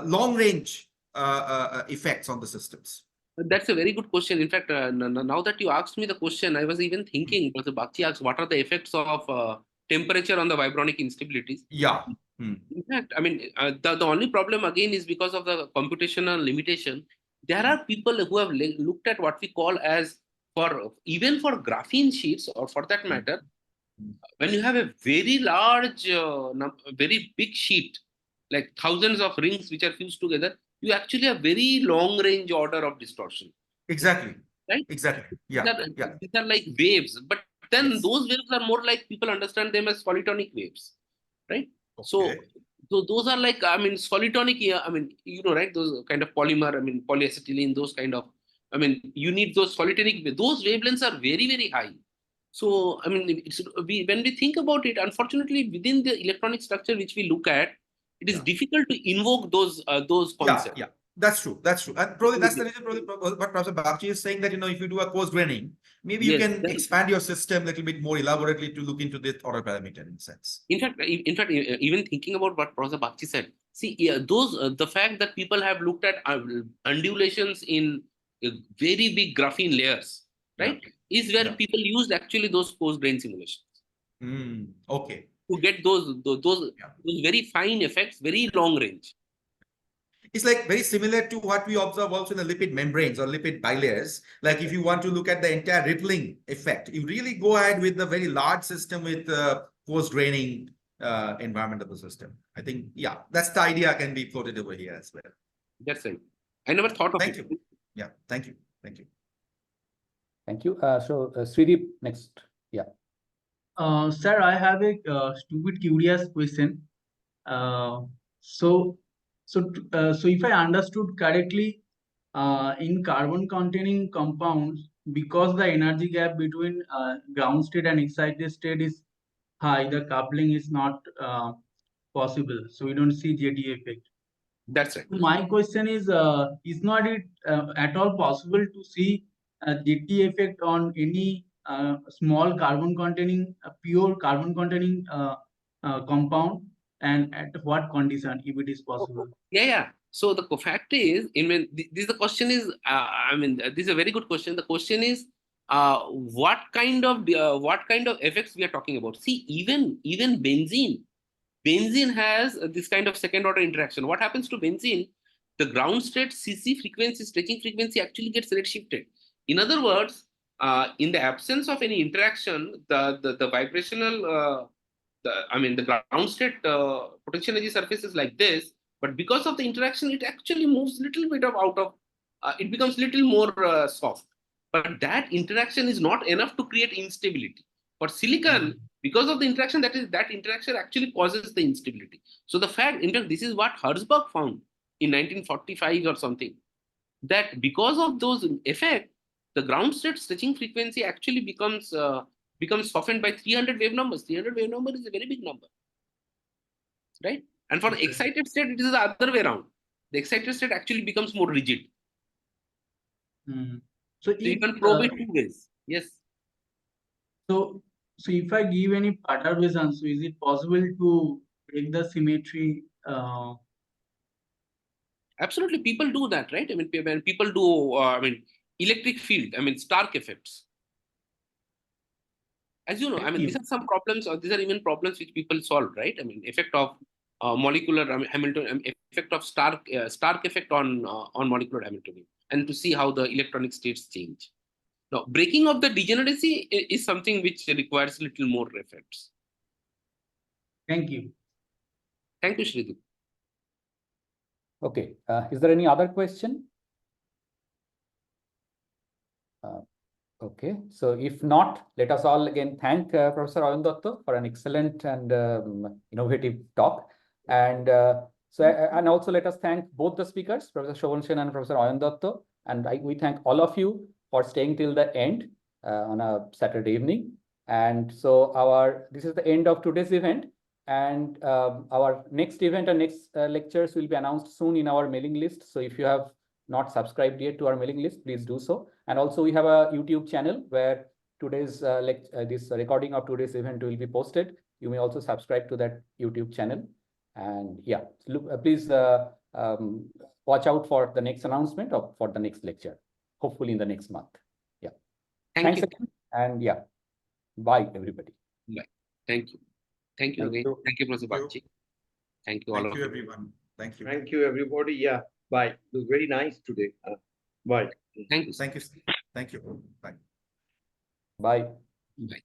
long range effects on the systems? That's a very good question. In fact, now that you asked me the question, I was even thinking, because Bagchi asked, what are the effects of temperature on the vibronic instabilities? Yeah. In fact, the only problem again is because of the computational limitation. There are people who have looked at what we call as even for graphene sheets, or for that matter, when you have a very large, very big sheet, like thousands of rings which are fused together, you actually have very long range order of distortion. Exactly. Right? Exactly. Yeah. These are like waves, but then those waves are more like, people understand them as solitonic waves, right? Okay. So those are like, solitonic, right? Those kind of polymer, polyacetylene, those kind of, you need those solitonic, those wavelengths are very, very high. So, when we think about it, unfortunately, within the electronic structure which we look at, it is difficult to invoke those concepts. Yeah. That's true. And probably that's the reason what Professor Bagchi is saying, that, if you do a coarse graining, maybe you can expand your system a little bit more elaborately to look into this order parameter in a sense. In fact, even thinking about what Professor Bagchi said, see, the fact that people have looked at undulations in very big graphene layers, right, is where people used actually those coarse grain simulations. Okay. To get those very fine effects, very long range. It's like very similar to what we observe also in the lipid membranes or lipid bilayers. Like if you want to look at the entire rippling effect, you really go ahead with a very large system with coarse graining environment of the system. I think, that's the idea can be floated over here as well. That's right. I never thought of it. Thank you. Yeah, thank you. Thank you. Thank you. So Srideep next. Yeah. Sir, I have a stupid curious question. So if I understood correctly, in carbon containing compounds, because the energy gap between ground state and excited state is high, the coupling is not possible. So we don't see JD effect. That's right. My question is not it at all possible to see a GT effect on any small carbon containing, pure carbon containing compound, and at what condition, if it is possible? Yeah. So the fact is, this the question is, this is a very good question. The question is, what kind of effects we are talking about? See, even benzene has this kind of second order interaction. What happens to benzene? The ground state CC frequency, stretching frequency actually gets redshifted. In other words, in the absence of any interaction, the vibrational, the ground state potential energy surface is like this, but because of the interaction, it actually moves little bit it becomes little more soft. But that interaction is not enough to create instability. For silicon, because of the interaction, that interaction actually causes the instability. So the fact, in fact, this is what Herzberg found in 1945 or something, that because of those effects, the ground state stretching frequency actually becomes softened by 300 wave numbers. 300 wave number is a very big number, right? And for the excited state, it is the other way around. The excited state actually becomes more rigid. So you can probe it two ways. Yes. So if I give any perturbation, so is it possible to break the symmetry? Absolutely, people do that, right? I mean, people do, electric field, Stark effects. As you know, these are some problems, or these are even problems which people solve, right? Effect of molecular Hamilton, effect of Stark effect on molecular Hamiltonian, and to see how the electronic states change. Now, breaking of the degeneracy is something which requires little more efforts. Thank you. Thank you, Shrideep. Okay, is there any other question? Okay, so if not, let us all again thank Professor Ayan Datta for an excellent and innovative talk. And and also let us thank both the speakers, Professor Sobhan and Professor Ayan Datta. And we thank all of you for staying till the end on a Saturday evening. And so this is the end of today's event. And our next event and next lectures will be announced soon in our mailing list. So if you have not subscribed yet to our mailing list, please do so. And also we have a YouTube channel where today's this recording of today's event will be posted. You may also subscribe to that YouTube channel. And yeah, please watch out for the next announcement for the next lecture, hopefully in the next month. Yeah. Thanks again. And yeah, bye everybody. Bye. Thank you. Thank you again. Thank you, Professor Bagchi. Thank you all. Thank you, everyone. Thank you. Thank you, everybody. Yeah, bye. It was very nice today. Bye. Thank you. Thank you. Thank you. Bye. Bye. Bye.